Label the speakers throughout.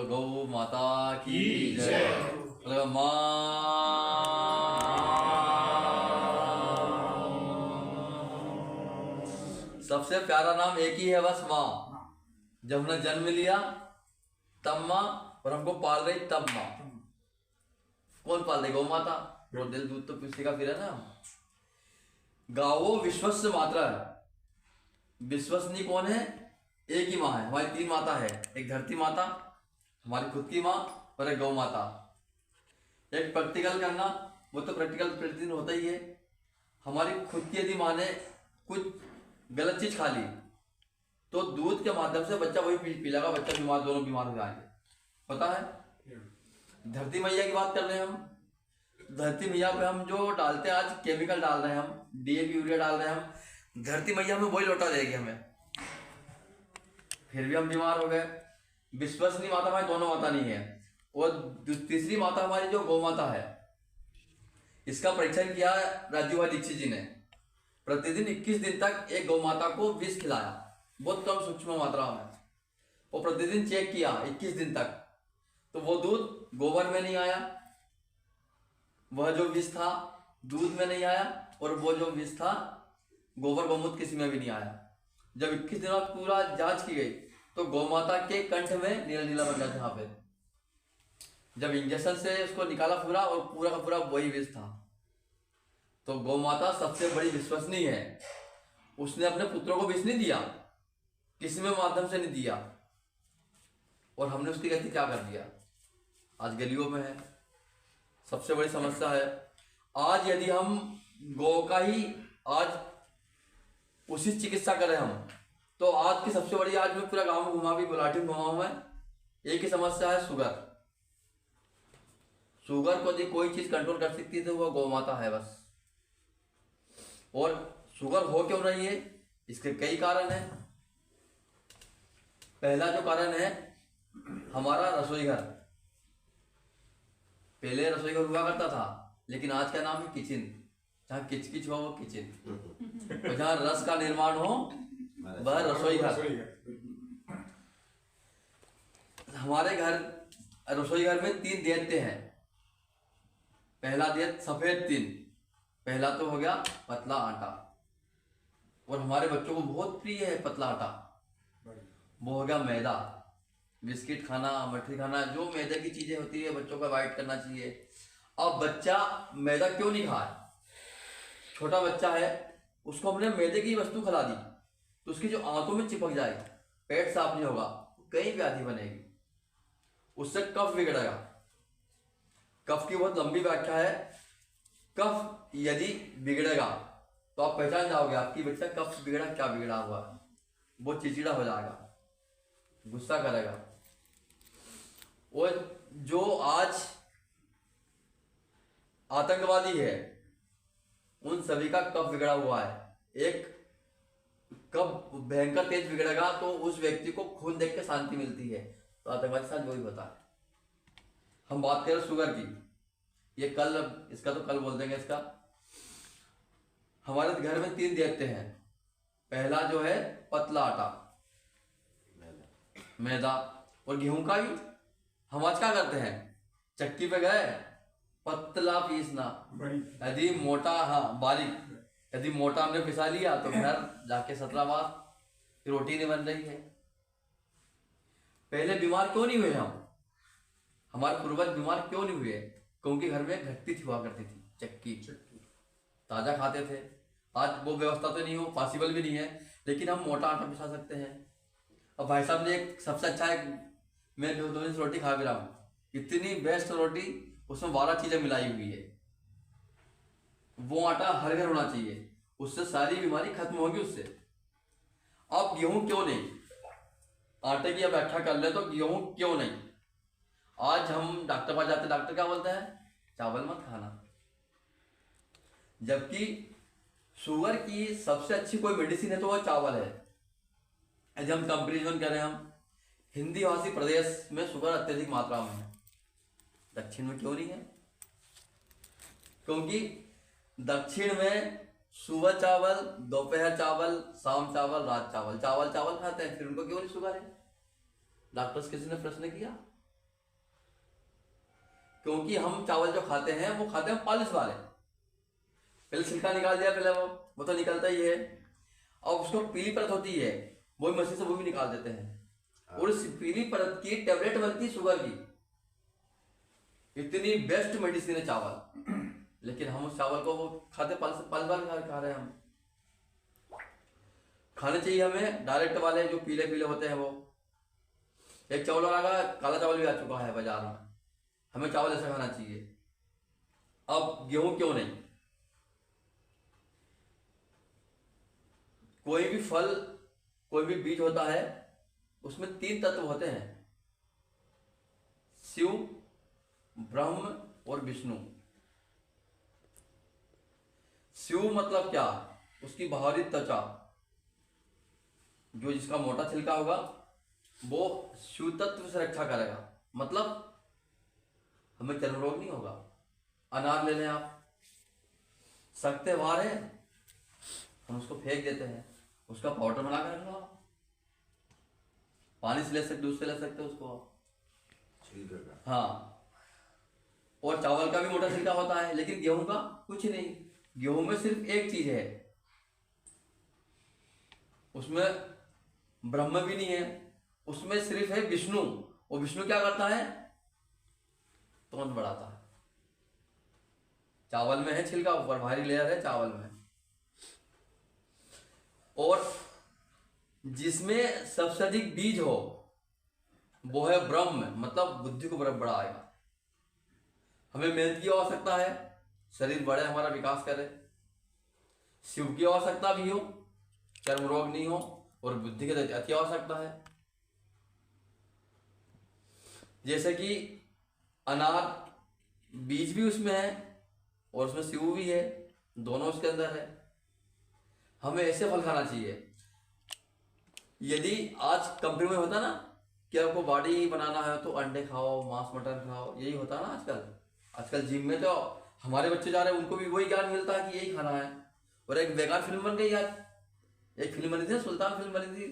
Speaker 1: गौ माता की जय। माँ सबसे प्यारा नाम एक ही है बस, माँ। जब हमने जन्म लिया तब माँ, और हमको पाल रही तब माँ। कौन पाल रही? गौ माता। और दिल दूध तो पीछे का फिर है ना। गावो विश्वस्य मात्रा है। विश्वसनीय कौन है? एक ही माँ है। हमारी तीन माता है, एक धरती माता, हमारी खुद की माँ, और एक गौ माता। एक प्रैक्टिकल करना, वो तो प्रैक्टिकल प्रतिदिन होता ही है। हमारी खुद की यदि माँ ने कुछ गलत चीज खा ली तो दूध के माध्यम से बच्चा वही पिलाएगा, बच्चा बीमार, दोनों बीमार हो जाएंगे, पता है। धरती मैया की बात कर रहे हैं हम। धरती मैया पे हम जो डालते हैं, आज केमिकल डाल रहे हैं हम, डीएपी यूरिया डाल रहे हैं हम, धरती मैया हमें वही लौटा देगी हमें, फिर भी हम बीमार हो गए। विश्वसनीय माता हमारी दोनों माता नहीं है। और तीसरी माता हमारी जो गौ माता है, इसका परीक्षण किया राजीव भाई दीक्षित जी ने। प्रतिदिन 21 दिन तक एक गौ माता को विष खिलाया, बहुत कम सूक्ष्म मात्रा में, और प्रतिदिन चेक किया 21 दिन तक, तो वो दूध गोबर में नहीं आया, वह जो विष था दूध में नहीं आया, और वो जो विष था गोबर गोमूत्र किसी में भी नहीं आया। जब 21 दिनों पूरा जांच की गई तो गौ माता के कंठ में नीला नीला बन गया था। यहाँ पे जब इंजेक्शन से उसको निकाला पूरा, और पूरा का पूरा वही विष था। तो गौ माता सबसे बड़ी विश्वसनीय है। उसने अपने पुत्रों को विष नहीं दिया, किसी में माध्यम से नहीं दिया, और हमने उसकी गति क्या कर दिया, आज गलियों में है। सबसे बड़ी समस्या है आज, यदि हम गौ का ही आज उसी चिकित्सा करें हम, तो आज की सबसे बड़ी, आज मैं पूरा गांव घुमा भी, गुलाटी में घुमा हूं मैं, एक ही समस्या है, शुगर। शुगर को यदि कोई चीज कंट्रोल कर सकती है तो वो गौ माता है बस। और शुगर हो क्यों रही है, इसके कई कारण हैं। पहला जो कारण है हमारा रसोई घर। पहले रसोई घर हुआ करता था, लेकिन आज का नाम है किचन। जहाँ किचकिच हो वो किचन, और जहाँ रस का निर्माण हो वह रसोई घर। हमारे घर रसोई घर में 3 दैत्य हैं। पहला दैत्य सफेद तिल, पहला तो हो गया पतला आटा, और हमारे बच्चों को बहुत प्रिय है पतला आटा। वो हो गया मैदा, बिस्किट खाना, मठरी खाना, जो मैदे की चीजें होती है बच्चों को अवॉइड करना चाहिए। अब बच्चा मैदा क्यों नहीं खाए? छोटा बच्चा है, उसको हमने मैदे की वस्तु खिला दी तो उसकी जो आंतों में चिपक जाएगी, पेट साफ नहीं होगा, कई व्याधि बनेगी, उससे कफ बिगड़ेगा। कफ की बहुत लंबी व्याख्या है। कफ यदि बिगड़ेगा तो आप पहचान जाओगे आपकी बच्चा कफ बिगड़ा, क्या बिगड़ा हुआ है। वो चिड़चिड़ा हो जाएगा, गुस्सा करेगा। और जो आज आतंकवादी है उन सभी का कफ बिगड़ा हुआ है। एक कब भयंकर तेज बिगड़ेगा तो उस व्यक्ति को खून देख के शांति मिलती है, तो आतंकवादी साथ वही होता है। हम बात करें शुगर की, ये कल, इसका तो कल बोल देंगे इसका। हमारे घर में 3 दैत्य हैं। पहला जो है पतला आटा, मैदा, और गेहूं का भी हम आज क्या करते हैं, चक्की पे गए पतला पीसना, यदि मोटा, हाँ बारीक, यदि मोटा हमने पिसा लिया तो घर जाके 17 बार रोटी नहीं बन रही है। पहले बीमार क्यों नहीं हुए हम, हमारे पूर्वज बीमार क्यों नहीं हुए? क्योंकि घर में घटती थी, हुआ करती थी चक्की, ताजा खाते थे। आज वो व्यवस्था तो नहीं हो, पॉसिबल भी नहीं है, लेकिन हम मोटा आटा पिसा सकते हैं। अब भाई साहब ने एक सबसे अच्छा, एक मैं 2 दिन से रोटी खा भी रहा हूँ, इतनी बेस्ट रोटी, उसमें 12 चीजें मिलाई हुई है। वो आटा हर घर होना चाहिए, उससे सारी बीमारी खत्म होगी उससे। अब गेहूं क्यों नहीं, आटे की अब व्याख्या कर ले तो गेहूं क्यों नहीं? आज हम डॉक्टर पास जाते, डॉक्टर क्या बोलते हैं, चावल मत खाना। जबकि शुगर की सबसे अच्छी कोई मेडिसिन है तो वह चावल है। यदि हम कंपेरिजन करें, हम हिंदी भाषी प्रदेश में शुगर अत्यधिक मात्रा में है, दक्षिण में क्यों नहीं है? क्योंकि दक्षिण में सुबह चावल, दोपहर चावल, शाम चावल, रात चावल, चावल चावल खाते हैं, फिर उनको क्यों नहीं शुगर है? डॉक्टर्स किसी ने प्रश्न किया? क्योंकि हम चावल जो खाते हैं वो खाते हैं पॉलिश वाले। पहले छिलका निकाल दिया, पहले वो तो निकलता ही है, और उसको पीली परत होती है, वो भी मशीन से वो भी निकाल देते हैं। और इस पीली परत की टेबलेट बनती है शुगर की। इतनी बेस्ट मेडिसिन है चावल, लेकिन हम उस चावल को वो खाते पल बार खा रहे हैं हम। खाने चाहिए हमें डायरेक्ट वाले जो पीले पीले होते हैं वो। एक चावल और आगा, काला चावल भी आ चुका है बाजार में, हमें चावल ऐसा खाना चाहिए। अब गेहूं क्यों नहीं? कोई भी फल, कोई भी बीज होता है, उसमें 3 तत्व होते हैं, शिव, ब्रह्म और विष्णु। शिव मतलब क्या? उसकी बाहरी त्वचा, जो जिसका मोटा छिलका होगा वो शिव तत्व से रक्षा करेगा, मतलब हमें चर्म रोग नहीं होगा। अनार ले लें आप, सख्त वार है, हम उसको फेंक देते हैं, उसका पाउडर बना कर रख लो आप, पानी से ले सकते, दूध से ले सकते उसको आप। हाँ, और चावल का भी मोटा छिलका होता है, लेकिन गेहूं का कुछ नहीं। गेहूं में सिर्फ एक चीज है, उसमें ब्रह्म भी नहीं है, उसमें सिर्फ है विष्णु। और विष्णु क्या करता है? तोंद बढ़ाता है। चावल में है छिलका, ऊपर भारी लेयर है चावल में। और जिसमें सबसे अधिक बीज हो वो है ब्रह्म, मतलब बुद्धि को बढ़ाएगा। हमें मेहनत की आवश्यकता है, शरीर बढ़े, हमारा विकास करे। शिव की आवश्यकता भी हो, चर्म रोग नहीं हो, और बुद्धि की अति आवश्यकता है। जैसे कि अनार, बीज भी उसमें है और उसमें शिव भी है, दोनों उसके अंदर है। हमें ऐसे फल खाना चाहिए। यदि आज कंपनी में होता ना कि आपको बॉडी बनाना है तो अंडे खाओ, मांस मटन खाओ, यही होता ना आजकल जिम में तो हमारे बच्चे जा रहे हैं, उनको भी वही ज्ञान मिलता है कि यही खाना है। और एक बेकार फिल्म बन गई आज, एक फिल्म बनी थी, सुल्तान फिल्म बनी थी,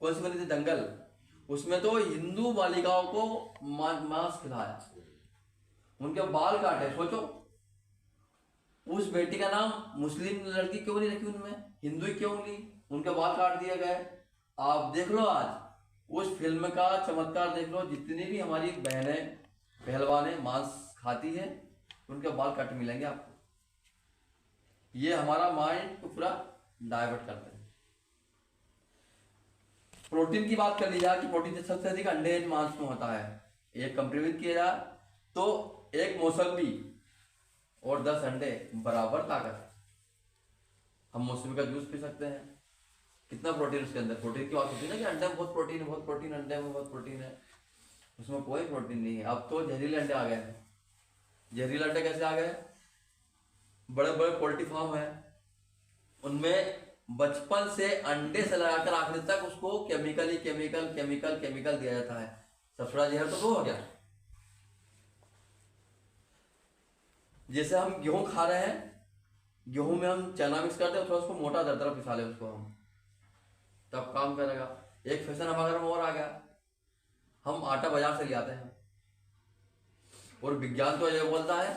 Speaker 1: कौन सी बनी थी, दंगल। उसमें तो हिंदू बालिकाओं को मांस खिलाया, उनके बाल काटे। सोचो, उस बेटी का नाम मुस्लिम लड़की क्यों नहीं रखी उनमें, हिंदू ही क्यों नहीं, उनके बाल काट दिए गए। आप देख लो आज उस फिल्म का चमत्कार देख लो, जितनी भी हमारी बहनें पहलवानें मांस खाती है, उनके बाल कट मिलेंगे आपको। ये हमारा माइंड को पूरा डाइवर्ट करते हैं। प्रोटीन की बात कर ली जाए कि प्रोटीन सबसे अधिक अंडे मांस में होता है। एक कंपेरिजन किया जाए तो एक मौसमी और 10 अंडे बराबर ताकत है। हम मौसमी का जूस पी सकते हैं, कितना प्रोटीन उसके अंदर। प्रोटीन की बात होती है ना कि अंडे में बहुत प्रोटीन है, बहुत प्रोटीन, अंडे में बहुत प्रोटीन है, उसमें कोई प्रोटीन नहीं है। अब तो जहरीले अंडे आ गए हैं। जहरीले अंडे कैसे आ गए? बड़े बड़े पोल्ट्री फार्म है, उनमें बचपन से अंडे से लगाकर आखिर तक उसको केमिकल ही केमिकल केमिकल केमिकल दिया जाता है। सबसे बड़ा जहर तो वो हो गया। जैसे हम गेहूं खा रहे हैं, गेहूं में हम चना मिक्स करते हैं, थोड़ा उसको मोटा दरदरा पिसा ले उसको हम, तब काम करेगा। एक फैशन हमारे घर में और आ गया, हम आटा बाजार से ले आते हैं, और विज्ञान तो ये बोलता है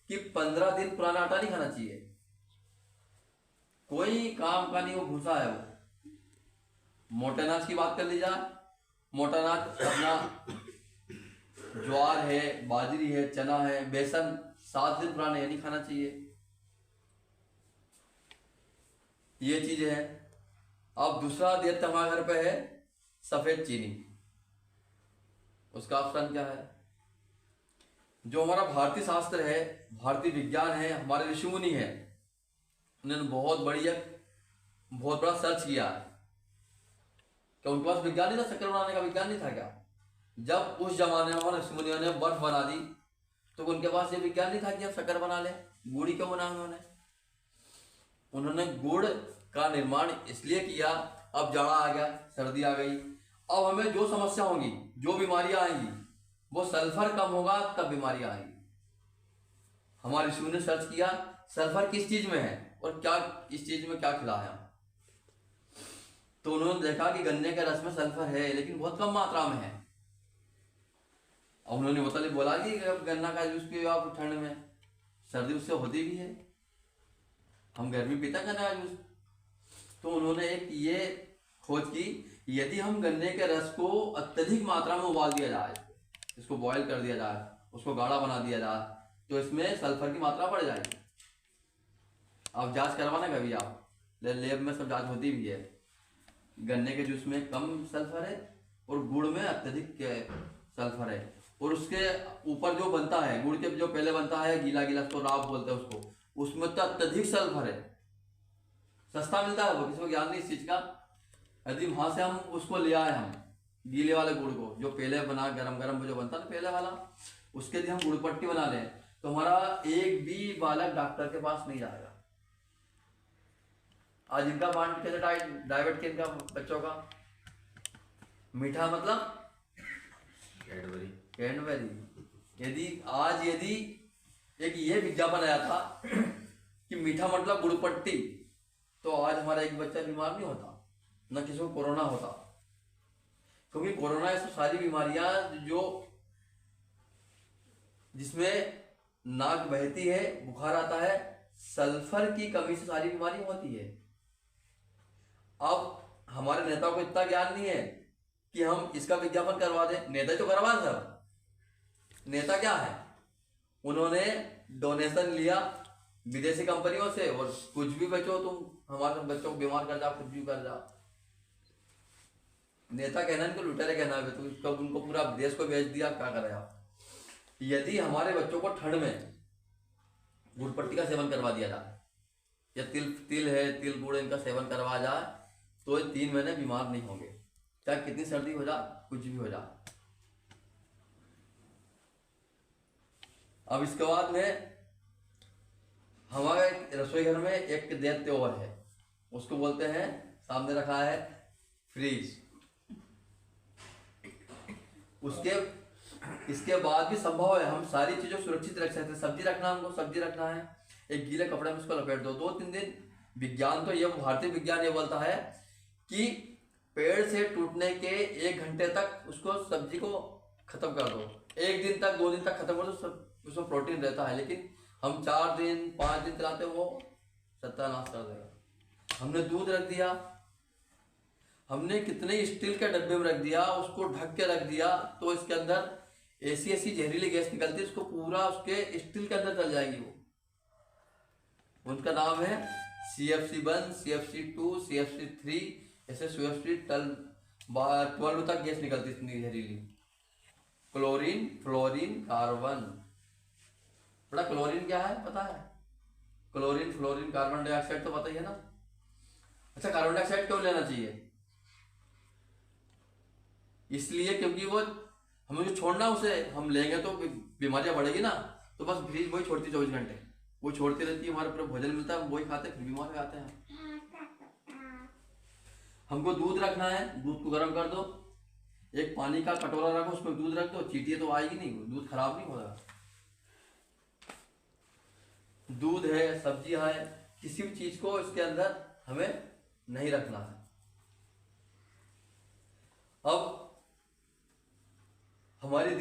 Speaker 1: कि 15 दिन पुराना आटा नहीं खाना चाहिए, कोई काम का नहीं, वो भूसा है वो। मोटे अनाज की बात कर ली जाए, मोटा अनाज अपना ज्वार है, बाजरी है, चना है, बेसन 7 दिन पुराने, ये नहीं खाना चाहिए। ये चीज है। अब दूसरा देते हमारे घर पे है सफेद चीनी। उसका ऑप्शन क्या है? जो हमारा भारतीय शास्त्र है, भारतीय विज्ञान है, हमारे ऋषि मुनि है, उन्होंने बहुत बड़ा सर्च किया है। क्या उनके पास विज्ञान नहीं था? शक्कर बनाने का विज्ञान नहीं था क्या? जब उस जमाने में हमारे ऋषि मुनियों ने बर्फ बना दी, तो उनके पास ये विज्ञान नहीं था कि हम शक्कर बना लें। गुड़ क्यों बना उन्होंने गुड़ का निर्माण इसलिए किया, अब जाड़ा आ गया, सर्दी आ गई, अब हमें जो समस्या होगी, जो बीमारियां आएंगी, वो सल्फर कम होगा तब बीमारियां आएंगी। हमारे ऋषि ने सर्च किया सल्फर किस चीज में है और क्या इस चीज में क्या खिलाया, तो उन्होंने देखा कि गन्ने के रस में सल्फर है, लेकिन बहुत कम मात्रा में है। और उन्होंने बोला कि अब गन्ना का जूस पियो आप ठंड में, सर्दी उससे होती भी है, हम गर्मी पीता गन्ना का जूस। तो उन्होंने एक ये खोज की, यदि हम गन्ने के रस को अत्यधिक मात्रा में उबाल दिया जाए, इसको बॉयल कर दिया जाए, उसको गाढ़ा बना दिया जाए, तो इसमें सल्फर की मात्रा बढ़ जाएगी। आप जांच करवाना कभी, आप लेब में सब जांच होती भी है। गन्ने के जूस में कम सल्फर है और गुड़ में अत्यधिक सल्फर है, और उसके ऊपर जो बनता है गुड़ के जो पहले बनता है गीला गीला, उसको राब बोलते हैं उसको, उसमें तो अत्यधिक सल्फर है। सस्ता मिलता है वो, किसी को ज्ञान नहीं इस चीज का। यदि वहां से हम उसको ले आए, हम गीले वाले गुड़ को जो पहले बना गरम गरम जो बनता है पहले वाला, उसके लिए हम गुड़ पट्टी बना लें, तो हमारा एक भी बालक डॉक्टर के पास नहीं जाएगा। आज इनका माइंड कैसे डाइवर्ट किया इनका बच्चों का, मीठा मतलब कैडबरी। यदि एक ये विज्ञापन आया था कि मीठा मतलब गुड़पट्टी, तो आज हमारा एक बच्चा बीमार नहीं होता, न किसी को कोरोना होता। क्योंकि कोरोना ऐसी सारी बीमारियां जो जिसमें नाक बहती है, बुखार आता है, सल्फर की कमी से सारी बीमारी होती है। अब हमारे नेताओं को इतना ज्ञान नहीं है कि हम इसका विज्ञापन करवा दें। नेता तो करवा सब, नेता क्या है, उन्होंने डोनेशन लिया विदेशी कंपनियों से, और कुछ भी बेचो तुम, हमारे बच्चों को बीमार कर जाओ, कुछ भी कर जाओ। नेता कहना इनको लुटेरे कहना है, तो कब उनको पूरा देश को बेच दिया, क्या करें आप। यदि हमारे बच्चों को ठंड में गुड़पट्टी का सेवन करवा दिया जाए, या तिल है, तिल गुड़ इनका सेवन करवा जाए, तो 3 महीने बीमार नहीं होंगे, चाहे कितनी सर्दी हो जाए, कुछ भी हो जाए। अब इसके बाद में हमारे रसोई घर में एक दैत्य और है, उसको बोलते हैं, सामने रखा है फ्रीज। इसके बाद भी संभव है हम सारी चीजों सुरक्षित रख सकते हैं। सब्जी रखना, हमको सब्जी रखना है, एक गीले कपड़े में उसको लपेट दो, 2-3 दिन। विज्ञान तो ये, भारतीय विज्ञान ये बोलता है कि पेड़ से टूटने के 1 घंटे तक उसको सब्जी को खत्म कर दो, 1 दिन तक 2 दिन तक खत्म कर दो, उसमें प्रोटीन रहता है। लेकिन हम 4 दिन 5 दिन चलाते, वो सत्यानाश कर देगा। हमने दूध रख दिया, हमने कितने स्टील के डब्बे में रख दिया, उसको ढक के रख दिया, तो इसके अंदर ऐसी जहरीली गैस निकलती है, उसको पूरा उसके स्टील के अंदर चल जाएगी वो। उनका नाम है CFC1, CFC2, CFC3, ऐसे CFC 12 तक गैस निकलती है इतनी जहरीली। Chlorine, fluorine, carbon. बड़ा क्लोरीन क्या है पता है? क्लोरीन, फ्लोरीन, कार्बन डाइऑक्साइड तो पता ही है ना। अच्छा, कार्बन डाइऑक्साइड क्यों लेना चाहिए? इसलिए क्योंकि वो हमें जो छोड़ना, उसे हम लेंगे तो बीमारियां बढ़ेगी ना। तो बस फ्रीज वही छोड़ती 24 घंटे, वो छोड़ती रहती है, हमारे पूरा भोजन मिलता है, हम वही खाते हैं, फिर बीमार हो जाते हैं। हमको दूध रखना है, दूध को गर्म कर दो, एक पानी का कटोरा रखो, उसमें दूध रख दो, चींटियां तो आएगी नहीं, दूध खराब नहीं होगा। दूध है, सब्जी है, किसी भी चीज को इसके अंदर हमें नहीं रखना है। अब हमारी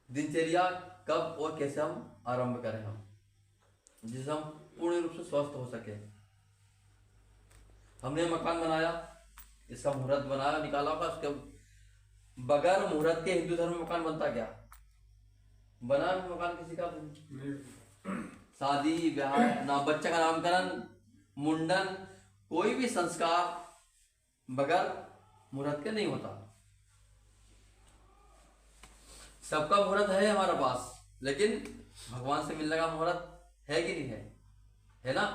Speaker 1: दिनचर्या कब और कैसे हम आरंभ करें, हम जिससे हम पूर्ण रूप से स्वस्थ हो सके। हमने मकान बनाया, इसका मुहूर्त बनाया, निकाला होगा, उसके बगैर मुहूर्त के हिंदू धर्म में मकान बनता क्या? बना मकान किसी का? शादी ब्याह ना, बच्चे का नामकरण, मुंडन, कोई भी संस्कार बगैर मुहूर्त के नहीं होता। सबका मुहूर्त है हमारे पास, लेकिन भगवान से मिलने का मुहूर्त है कि नहीं है? है ना।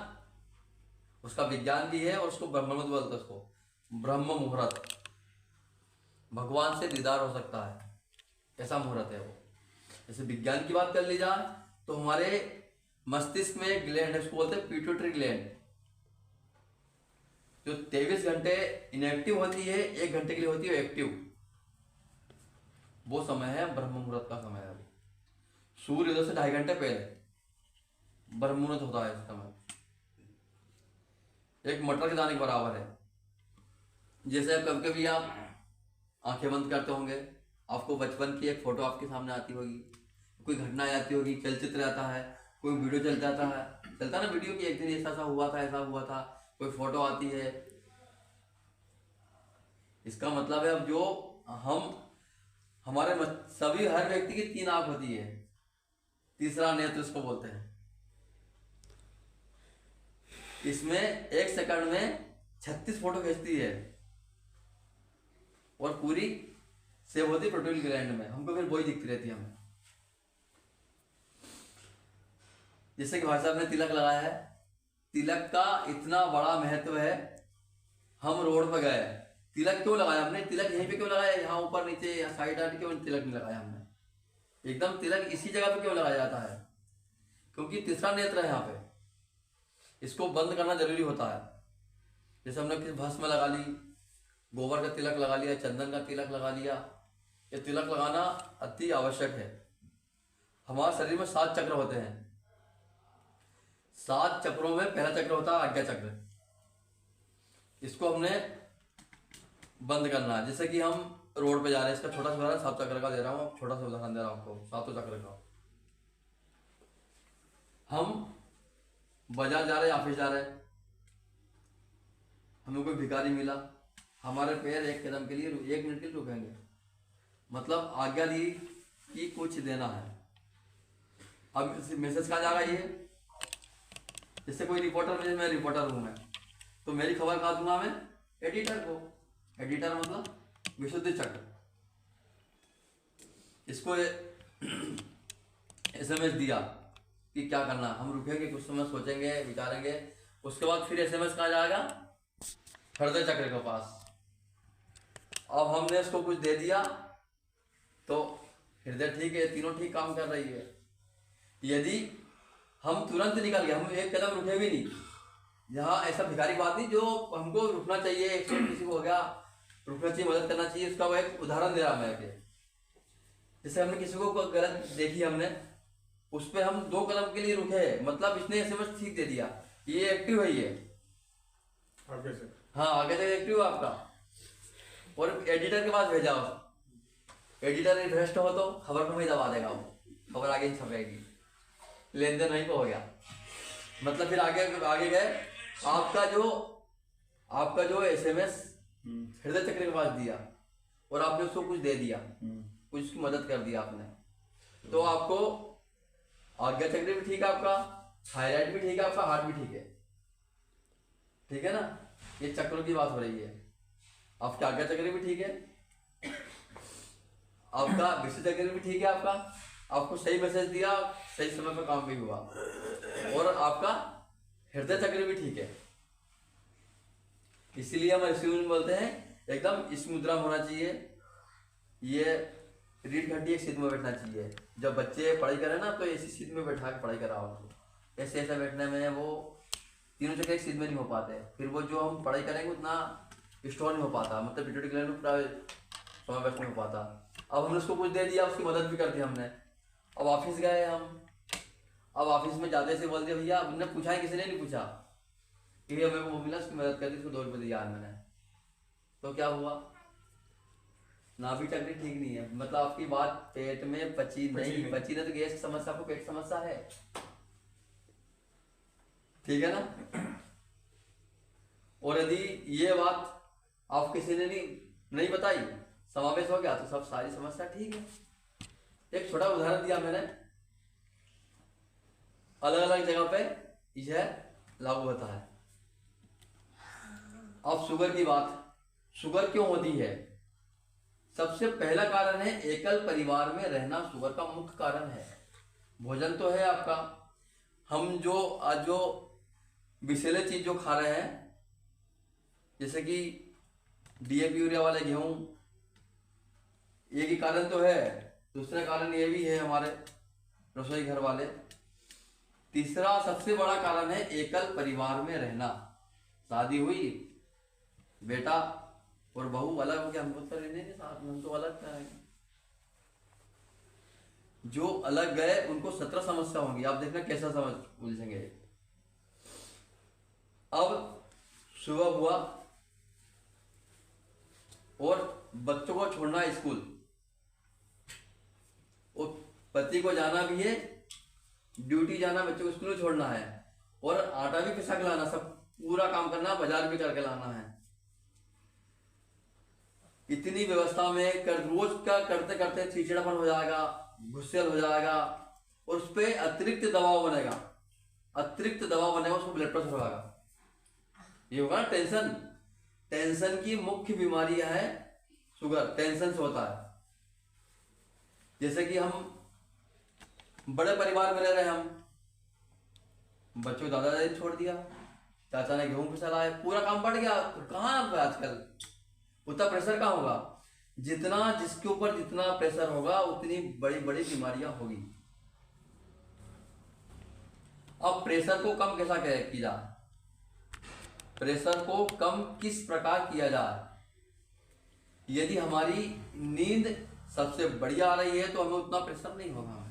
Speaker 1: उसका विज्ञान भी है, और उसको ब्रह्म मुहूर्त बोलते हैं, उसको ब्रह्म मुहूर्त। भगवान से दीदार हो सकता है, ऐसा मुहूर्त है वो। जैसे विज्ञान की बात कर ली जाए तो हमारे मस्तिष्क में एक ग्लैंड है, उसको बोलते हैं पिट्यूटरी ग्लैंड, जो 23 घंटे इनएक्टिव होती है, 1 घंटे के लिए होती है एक्टिव। वो समय है ब्रह्म मुहूर्त का समय है। सूर्योदय से 2.5 घंटे पहले ब्रह्म मुहूर्त होता है। इस समय एक मटर के दाने के बराबर है। जैसे कभी कभी आप आंखें बंद करते होंगे, आपको बचपन की एक फोटो आपके सामने आती होगी, कोई घटना आती होगी, चलचित्र आता है, कोई वीडियो चल जाता है, चलता ना वीडियो कि एक दिन ऐसा हुआ था, ऐसा हुआ था, कोई फोटो आती है। इसका मतलब है अब जो हम हमारे सभी हर व्यक्ति की 3 आंख होती है, तीसरा नेत्र इसको बोलते हैं। इसमें 1 सेकंड में 36 फोटो खींचती है और पूरी सेव होती प्रोटोल ग्लैंड में, हमको फिर वही दिखती रहती है हमें। जैसे कि भाई साहब ने तिलक लगाया है, तिलक का इतना बड़ा महत्व है। हम रोड पर गए, तिलक क्यों लगाया हमने? तिलक यहीं पे क्यों लगाया? यहाँ ऊपर नीचे या साइड आइड क्यों तिलक नहीं लगाया हमने? एकदम तिलक इसी जगह पे क्यों लगाया जाता है? क्योंकि तीसरा नेत्र है यहाँ पे, इसको बंद करना जरूरी होता है। जैसे हमने किसी भस्म लगा ली, गोबर का तिलक लगा लिया, चंदन का तिलक लगा लिया, ये तिलक लगाना अति आवश्यक है। हमारे शरीर में 7 चक्र होते हैं। 7 चक्रों में पहला चक्र होता है आज्ञा चक्र, इसको हमने बंद करना है। जैसे कि हम रोड पे जा रहे हैं, इसका छोटा सा उदाहरण 7 चक्र का दे रहा हूँ, छोटा सा उदाहरण दे रहा हूँ आपको 7 चक्र का। हम बाजार जा रहे हैं, ऑफिस जा रहे हैं, हमें कोई भिखारी मिला, हमारे पैर 1 कदम के लिए 1 मिनट के लिए रुकेंगे, मतलब आज्ञा दी कि कुछ देना है। अब मैसेज कहाँ जाएगा ये? जैसे कोई रिपोर्टर, मैं रिपोर्टर हूँ, मैं तो मेरी खबर कहाँ दूंगा मैं? एडिटर को। एडिटर मतलब विशुद्ध चक्र। इसको एसएमएस दिया कि क्या करना, हम रुकेंगे, कुछ समय सोचेंगे, विचारेंगे, उसके बाद फिर एसएमएस कहाँ जाएगा? हृदय चक्र के पास। अब हमने इसको कुछ दे दिया तो हृदय ठीक है, तीनों ठीक काम कर रही है। यदि हम तुरंत निकल गए, हम 1 कदम रुके भी नहीं, यहाँ ऐसा भिखारी बात नहीं, जो हमको रुकना चाहिए, एक्सीडेंट किसी को हो गया, रुकना चाहिए, मदद करना चाहिए, उसका वो एक उदाहरण दे रहा मैं। जैसे हमने किसी को गलत देखी, हमने उस पर हम 2 कदम के लिए रुके, मतलब इसने एसएमएस ठीक दे दिया, ये एक्टिव है, ये आगे से, हाँ आगे से एक्टिव है आपका। और एडिटर के पास भेजा, एडिटर रिफ्रेश हो तो खबर को वही दबा देगा, वो खबर आगे छपेगी, लेन देन वहीं पर हो गया। मतलब फिर आगे गए, आपका जो एसएमएस हृदय चक्र के पास दिया और आपने उसको कुछ दे दिया, कुछ उसकी मदद कर दिया आपने, तो आपको आज्ञा चक्र भी ठीक है आपका, थायराइड भी ठीक है आपका, हार्ट भी ठीक है ना? ये चक्रों की बात हो रही है। आपका आज्ञा चक्र भी ठीक है, आपका विशुद्ध चक्र भी ठीक है आपका, आपको सही मैसेज दिया, सही समय पर काम भी हुआ, और आपका हृदय चक्र भी ठीक है। इसीलिए हम ऋषि मुनि बोलते हैं एकदम इस मुद्रा में होना चाहिए, ये रीढ़ घंटी एक सीध में बैठना चाहिए। जब बच्चे पढ़ाई करें ना, तो ऐसी सीध में बैठा के पढ़ाई कराओ उनको। ऐसे बैठने में वो तीनों चक्कर एक सीध में नहीं हो पाते, फिर वो जो हम पढ़ाई करेंगे उतना स्टोर नहीं हो पाता, मतलब पिट्यूटरी ग्लैंड में पूरा समय वेस्ट नहीं हो पाता। अब हमने उसको कुछ दे दिया, उसकी मदद भी कर दी हमने। अब ऑफिस गए हम, अब ऑफिस में जाते से बोल दिया, भैया हमने पूछा है, किसी ने नहीं पूछा कि हमें को वो मिला, उसकी मदद कर दी, उसको 2 रुपये दिया मैंने, तो क्या हुआ? नाभि चक्र ठीक नहीं है, मतलब आपकी बात पेट में पची नहीं तो गैस की समस्या, आपको पेट समस्या है, ठीक है ना? और यदि ये बात आप किसी ने नहीं बताई, समावेश हो गया, तो सब सारी समस्या ठीक है। एक छोटा उदाहरण दिया मैंने, अलग अलग जगह पे यह लागू होता है। अब शुगर की बात, शुगर क्यों होती है? सबसे पहला कारण है एकल परिवार में रहना, शुगर का मुख्य कारण है। भोजन तो है आपका, हम जो विषैले चीज जो खा रहे हैं, जैसे कि डीएपी यूरिया वाले गेहूं, एक ही कारण तो है, दूसरा कारण ये भी है हमारे रसोई घर वाले। तीसरा सबसे बड़ा कारण है एकल परिवार में रहना। शादी हुई, बेटा और बहू अलग हो गया, हम तो रहने के साथ में, हम तो अलग करेंगे। जो अलग गए उनको 17 समस्या होंगी, आप देखना कैसा समझ उलझेंगे। अब सुबह हुआ, और बच्चों को छोड़ना है स्कूल, और पति को जाना भी है, ड्यूटी जाना, बच्चों को स्कूल छोड़ना है, और आटा भी पिसा के लाना, सब पूरा काम करना, बाजार भी करके लाना है। इतनी व्यवस्था में रोज का करते करते चिड़चिड़ापन हो जाएगा, गुस्से हो जाएगा, और उस पर अतिरिक्त दबाव बनेगा, उसको ब्लड प्रेशर होगा, ये होगा ना टेंशन। टेंशन की मुख्य बीमारी है शुगर, टेंशन से होता है। जैसे कि हम बड़े परिवार में रह रहे, हम बच्चों को दादा दादी छोड़ दिया, चाचा ने गेहूं पिसा है, पूरा काम बढ़ गया, तो कहाँ आजकल उतना प्रेशर कहाँ होगा। जितना जिसके ऊपर जितना प्रेशर होगा उतनी बड़ी बड़ी बीमारियां होगी। अब प्रेशर को कम कैसा किया जाए, प्रेशर को कम किस प्रकार किया जाए। यदि हमारी नींद सबसे बढ़िया आ रही है तो हमें उतना प्रेशर नहीं होगा।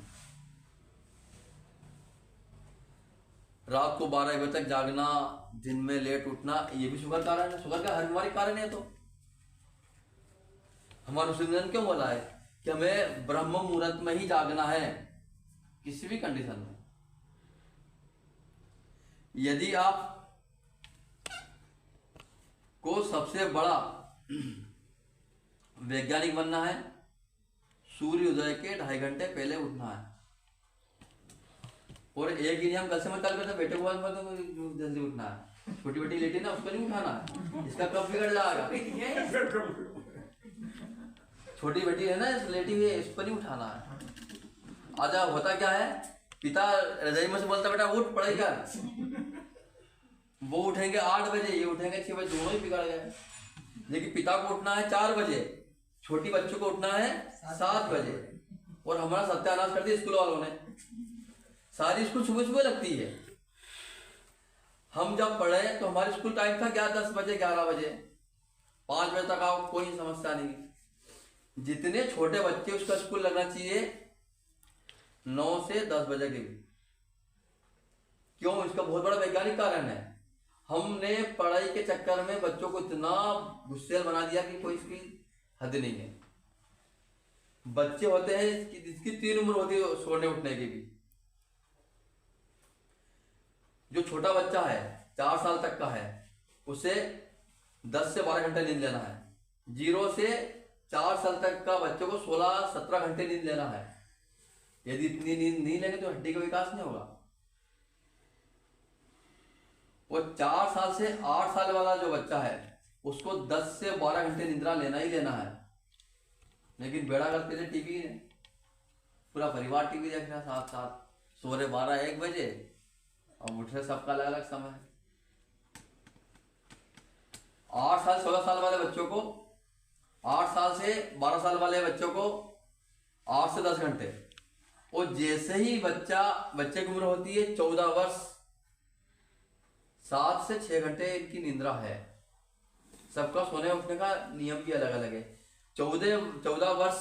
Speaker 1: रात को 12 बजे तक जागना, दिन में लेट उठना, ये भी शुगर कारण है, शुगर का हर बीमारी कारण है। तो हमारा अनुसंधान क्यों बोला है कि हमें ब्रह्म मुहूर्त में ही जागना है, किसी भी कंडीशन में। यदि आप को सबसे बड़ा वैज्ञानिक बनना है, सूर्योदय के 2.5 घंटे पहले उठना है। और एक ही हम कल से मत कल करते, बेटे को जल्दी उठना है, छोटी बेटी लेटी ना उसको नहीं उठाना है, इसका कब बिगड़ जाएगा। छोटी बेटी है ना लेटी हुई, इसको नहीं उठाना है। आजा होता क्या है, पिता रजाई में से बोलता बेटा उठ पढ़ाई कर, वो उठेंगे 8 बजे, ये उठेंगे 6 बजे, दोनों ही बिगड़ गए। लेकिन पिता को उठना है 4 बजे, छोटी बच्चों को उठना है 7 बजे, और हमारा सत्यानाश कर दिया स्कूल वालों ने। सारी स्कूल सुबह सुबह लगती है। हम जब पढ़े तो हमारे स्कूल टाइम था 10 बजे, 11 बजे, 5 बजे तक आओ, कोई समस्या नहीं। जितने छोटे बच्चे उसका स्कूल लगना चाहिए 9 से 10 बजे के बीच। क्यों? इसका बहुत बड़ा वैज्ञानिक कारण है। हमने पढ़ाई के चक्कर में बच्चों को इतना गुस्सेल बना दिया कि कोई इसकी हद नहीं है। बच्चे होते हैं जिसकी 3 उम्र होती है सोने उठने की भी। जो छोटा बच्चा है 4 साल तक का है, उसे 10 से 12 घंटे नींद लेना है। 0 से 4 साल तक का बच्चों को 16-17 घंटे नींद लेना है। यदि इतनी नींद नहीं लेंगे तो हड्डी का विकास नहीं होगा। वो 4 साल से 8 साल वाला जो बच्चा है उसको 10 से 12 घंटे निद्रा लेना ही लेना है। लेकिन बेड़ा करते थे टीवी ने, पूरा परिवार टीवी देख रहा साथ साथ, सो रहे 12-1 बजे और उठ रहे सबका अलग अलग समय। 8 साल 16 साल वाले बच्चों को, 8 साल से 12 साल वाले बच्चों को 8 से 10 घंटे, और जैसे ही बच्चे की उम्र होती है 14 वर्ष, 7 से 6 घंटे इनकी निंद्रा है। सबका सोने उठने का नियम भी अलग अलग है। 14 वर्ष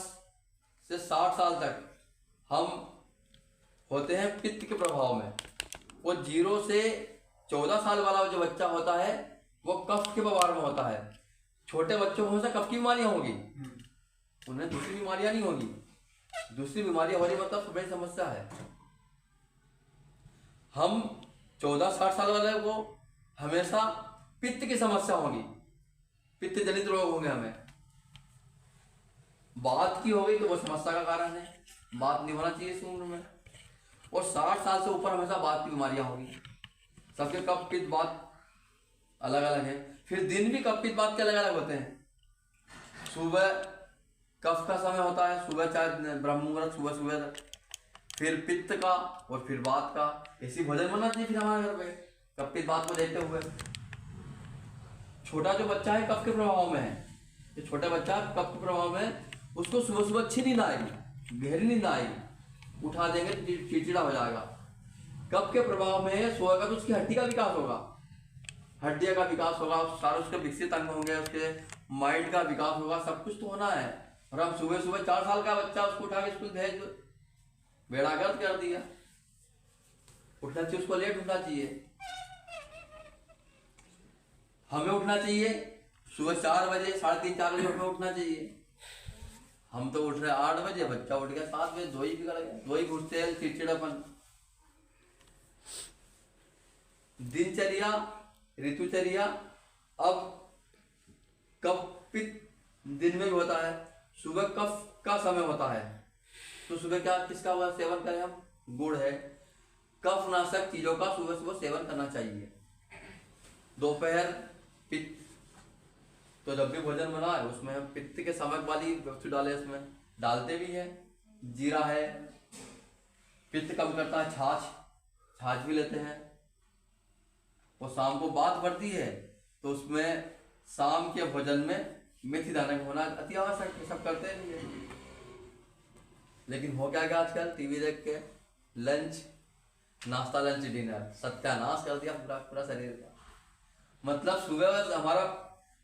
Speaker 1: से 60 साल तक हम होते हैं पित्त के प्रभाव में, और 0 से 14 साल वाला जो बच्चा होता है वो कफ के प्रभाव में होता है। छोटे बच्चों को हमेशा कफ की बीमारियां होगी, उन्हें दूसरी बीमारियां नहीं होगी। दूसरी बीमारियां हो रही मतलब बड़ी समस्या है। हम 14-60 साल वाले को हमेशा पित्त की समस्या होगी, पित्त जनित रोग होंगे। हमें बात की हो गई तो वो समस्या का कारण है, बात नहीं होना चाहिए इस उम्र में। और 60 साल से ऊपर हमेशा बात की बीमारियां होगी। सबके कफ पित्त बात अलग अलग है। फिर दिन भी कफ पित्त बात के अलग अलग होते हैं। सुबह कफ का समय होता है, सुबह चाहे ब्रह्म मुहूर्त सुबह तक, फिर पित्त का और फिर बात का। ऐसी भोजन बनना चाहिए फिर हमारे घर पे कफ पित्त बात को देखते हुए। छोटा जो बच्चा है कफ के प्रभाव में है, ये छोटा बच्चा कफ के प्रभाव में, उसको सुबह सुबह अच्छी नींद आएगी, गहरी नींद आएगी, उठा देंगे तो चिड़चिड़ा हो जाएगा। कफ के प्रभाव में सोएगा तो उसकी हड्डी का विकास होगा, हड्डियों का विकास होगा, सारे उसके विकसित अंग होंगे, उसके माइंड का विकास होगा, सब कुछ तो होना है। और हम सुबह सुबह 4 साल का बच्चा उसको उठा के स्कूल भेज दो, बेड़ागर्द कर दिया। उठना चाहिए, उसको लेट उठना चाहिए। हमें उठना चाहिए सुबह 4 बजे 3:30 4 बजे हमें उठना चाहिए। हम तो उठ रहे 8 बजे, बच्चा उठ गया 7 बजे, दो ही बिगड़ गया, दो ही घुसते हैं चिड़चिड़ापन। दिनचर्या, ऋतुचर्या। अब कफ पित्त दिन में भी होता है, सुबह कफ का समय होता है, तो सुबह क्या किसका सेवन करें हम? गुड़ है, कफ नाशक चीजों का सुबह सुबह सेवन करना चाहिए। दोपहर पित्त, तो जब भी भोजन बना है उसमें हम पित्त के समक वाली वस्तु डाले, इसमें डालते भी हैं। जीरा है, पित्त कम करता है। छाछ भी लेते हैं। और शाम को बात बढ़ती है तो उसमें शाम के भोजन में मेथी दाने का होना अति आवश्यक है, सब करते भी है। लेकिन हो क्या गया आजकल, टीवी देख के लंच, नाश्ता, लंच, डिनर, सत्यानाश कर दिया पूरा पूरा शरीर का। मतलब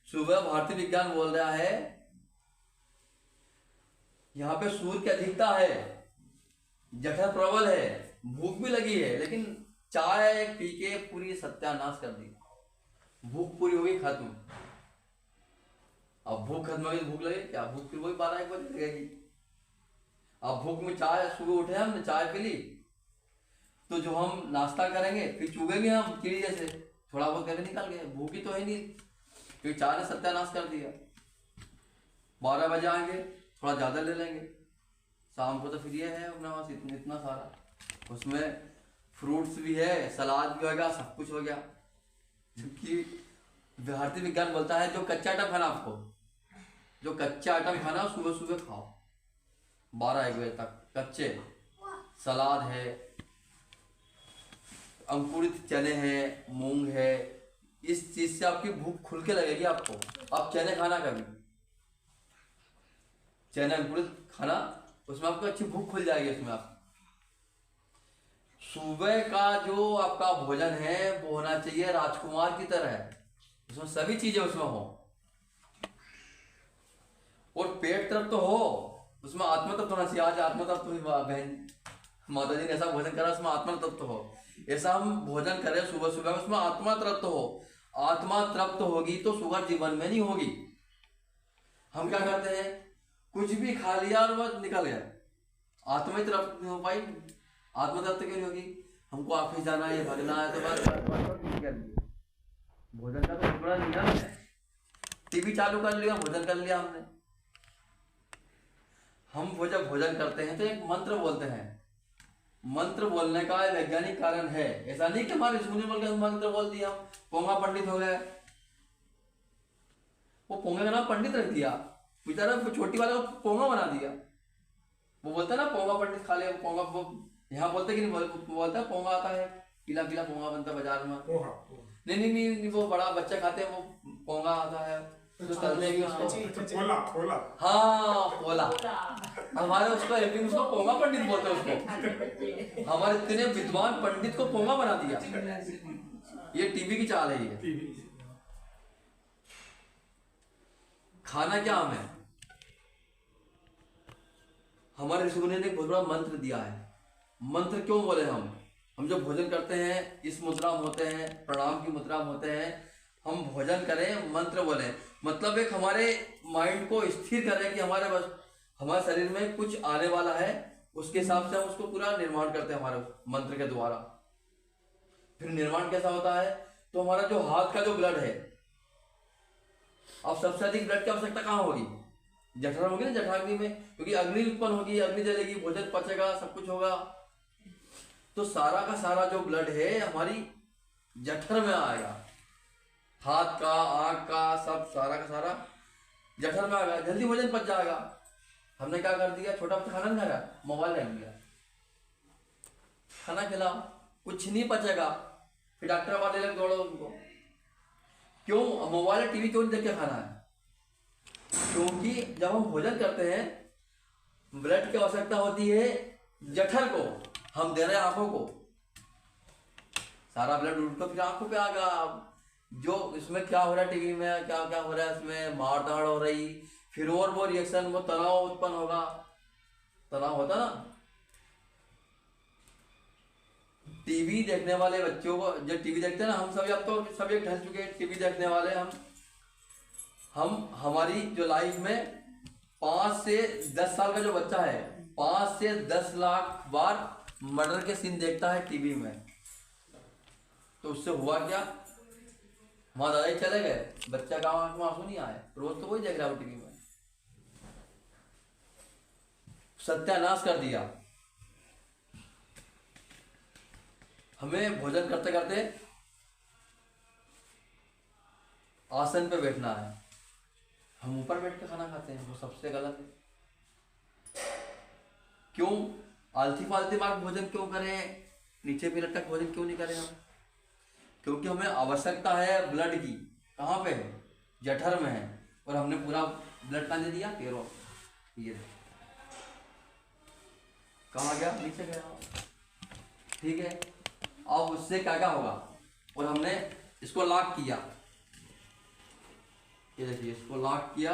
Speaker 1: सुबह भारतीय विज्ञान बोल रहा है यहाँ पे सूर्य की अधिकता है, जठर प्रबल है, भूख भी लगी है, लेकिन चाय पी के पूरी सत्यानाश कर दी। भूख पूरी हो गई, खत्म। अब भूख खत्म हो गई, भूख लगे क्या? भूख फिर वही 12-1 बजे लगेगी। अब भूख में चाय, सुबह उठे हमने चाय पी ली, तो जो हम नाश्ता करेंगे फिर चुगेंगे हम कीड़ी जैसे, थोड़ा बहुत करके निकल गए, भूख ही तो है नहीं, क्योंकि चाय ने सत्यानाश कर दिया। 12 बजे आएंगे, थोड़ा ज्यादा ले लेंगे। शाम को तो फिर ये है अपने पास इतना सारा, उसमें फ्रूट्स भी है, सलाद भी हो गया, सब कुछ हो गया। जबकि भारतीय विज्ञान बोलता है जो कच्चा आइटम खाना, आपको जो कच्चा आइटम खाना सुबह सुबह खाओ 12-1 बजे तक। कच्चे सलाद है, अंकुरित चने हैं, मूंग है, इस चीज से आपकी भूख खुल के लगेगी आपको। आप चने खाना कभी, चने अंकुरित खाना, उसमें आपको अच्छी भूख खुल जाएगी। उसमें आप सुबह का जो आपका भोजन है वो होना चाहिए राजकुमार की तरह, उसमें सभी चीजें उसमें हो, और पेट तृप्त तो हो, उसमें आत्मा तृप्त होना चाहिए। आज आत्मा तृप्त हुई बहन माता जी ने ऐसा भोजन करा उसमें आत्मा तृप्त हो, ऐसा हम भोजन करें सुबह सुबह उसमें आत्मा तृप्त हो। आत्मा तृप्त होगी तो शुगर जीवन में नहीं होगी। हम क्या करते हैं, कुछ भी खा लिया और वह निकल गया, आत्मा ही तृप्त नहीं हो पाई। आत्मा तृप्त क्यों नहीं होगी? हमको ऑफिस जाना है, भागना है, तो बस भोजन का तो बड़ा नियम है। टीवी चालू कर लिया, भोजन कर लिया हमने। हम जब भोजन करते हैं तो एक मंत्र बोलते हैं। मंत्र बोलने का वैज्ञानिक कारण है, ऐसा नहीं कि हमारे सुनी बोल के मंत्र बोल दिया, पोंगा पंडित हो गए। वो पोंगे का नाम पंडित रख दिया, बेचारा छोटी वाले को पोंगा बना दिया। वो बोलता है ना पोंगा पंडित खा ले, पोंगा यहाँ बोलते कि नहीं बोलता, पोंगा आता है, पीला पीला पोंगा बनता है बाजार में। नहीं, वो बड़ा बच्चा खाते हैं, वो पोंगा आता है जो तलने भी उसको पोला। हाँ, पोला। हमारे उसको एमपी उसको पोंगा पंडित बोलते हैं उसको। हमारे इतने विद्वान पंडित को पोंगा बना दिया। ये टीवी की चाल है। ये खाना क्या हमें, हमारे ऋषि मुनि ने बहुत बड़ा मंत्र दिया है। मंत्र क्यों बोले हम जो भोजन करते हैं इस मुद्रा में होते हैं, प्रणाम की मुद्रा में होते हैं, हम भोजन करें मंत्र बोले, मतलब एक हमारे माइंड को स्थिर करें कि हमारे शरीर में कुछ आने वाला है, उसके हिसाब से हम उसको पूरा निर्माण करते हैं हमारे मंत्र के द्वारा। फिर निर्माण कैसा होता है, तो हमारा जो हाथ का जो ब्लड है, अब सबसे अधिक ब्लड की आवश्यकता कहाँ होगी? जठर होगी ना, जठराग्नि में, क्योंकि अग्नि उत्पन्न होगी, अग्नि जलेगी, भोजन पचेगा, सब कुछ होगा। तो सारा का सारा जो ब्लड है हमारी जठर में आएगा, हाथ का, आंख का, सब सारा का सारा जठर में आएगा, जल्दी भोजन पच जाएगा। हमने क्या कर दिया, छोटा बच्चा खाना नहीं खाया, मोबाइल रख दिया, खाना खिलाओ, कुछ नहीं पचेगा, फिर डॉक्टर वाले लग दौड़ो उनको। क्यों? मोबाइल टीवी क्यों नहीं देख के खाना है? क्योंकि जब हम भोजन करते हैं ब्लड की आवश्यकता होती है जठर को, हम दे रहे हैं आंखों को, सारा ब्लड उठकर फिर आंखों पे आएगा। जो इसमें क्या हो रहा है, टीवी में क्या क्या हो रहा है, इसमें मार धाड़ हो रही, फिर और वो रिएक्शन, वो तनाव उत्पन्न होगा, तनाव होता ना। टीवी देखने वाले बच्चों को, जो टीवी देखते हैं ना, हम सभी अब तो सभी ढल चुके हैं टीवी देखने वाले। हमारी जो लाइफ में 5 से 10 साल का जो बच्चा है 5 से 10 लाख बार मर्डर के सीन देखता है टीवी में। तो उससे हुआ क्या, वहां दादाजी चले गए, बच्चा का आंख में आंसू नहीं आए, रोज तो वही देख रहा है टीवी में। सत्यानाश कर दिया। हमें भोजन करते करते आसन पे बैठना है, हम ऊपर बैठ के खाना खाते हैं, वो सबसे गलत है। क्यों आलती फालती मार भोजन क्यों करें, नीचे भी लटक भोजन क्यों नहीं करें हम? क्योंकि हमें आवश्यकता है ब्लड की। कहाँ पे है? जठर में है, और हमने पूरा ब्लड कहाँ दे दिया? पैरों। ये कहाँ गया? नीचे गया। ठीक है, अब उससे क्या क्या होगा? और हमने इसको लॉक किया, ये देखिए, इसको लॉक किया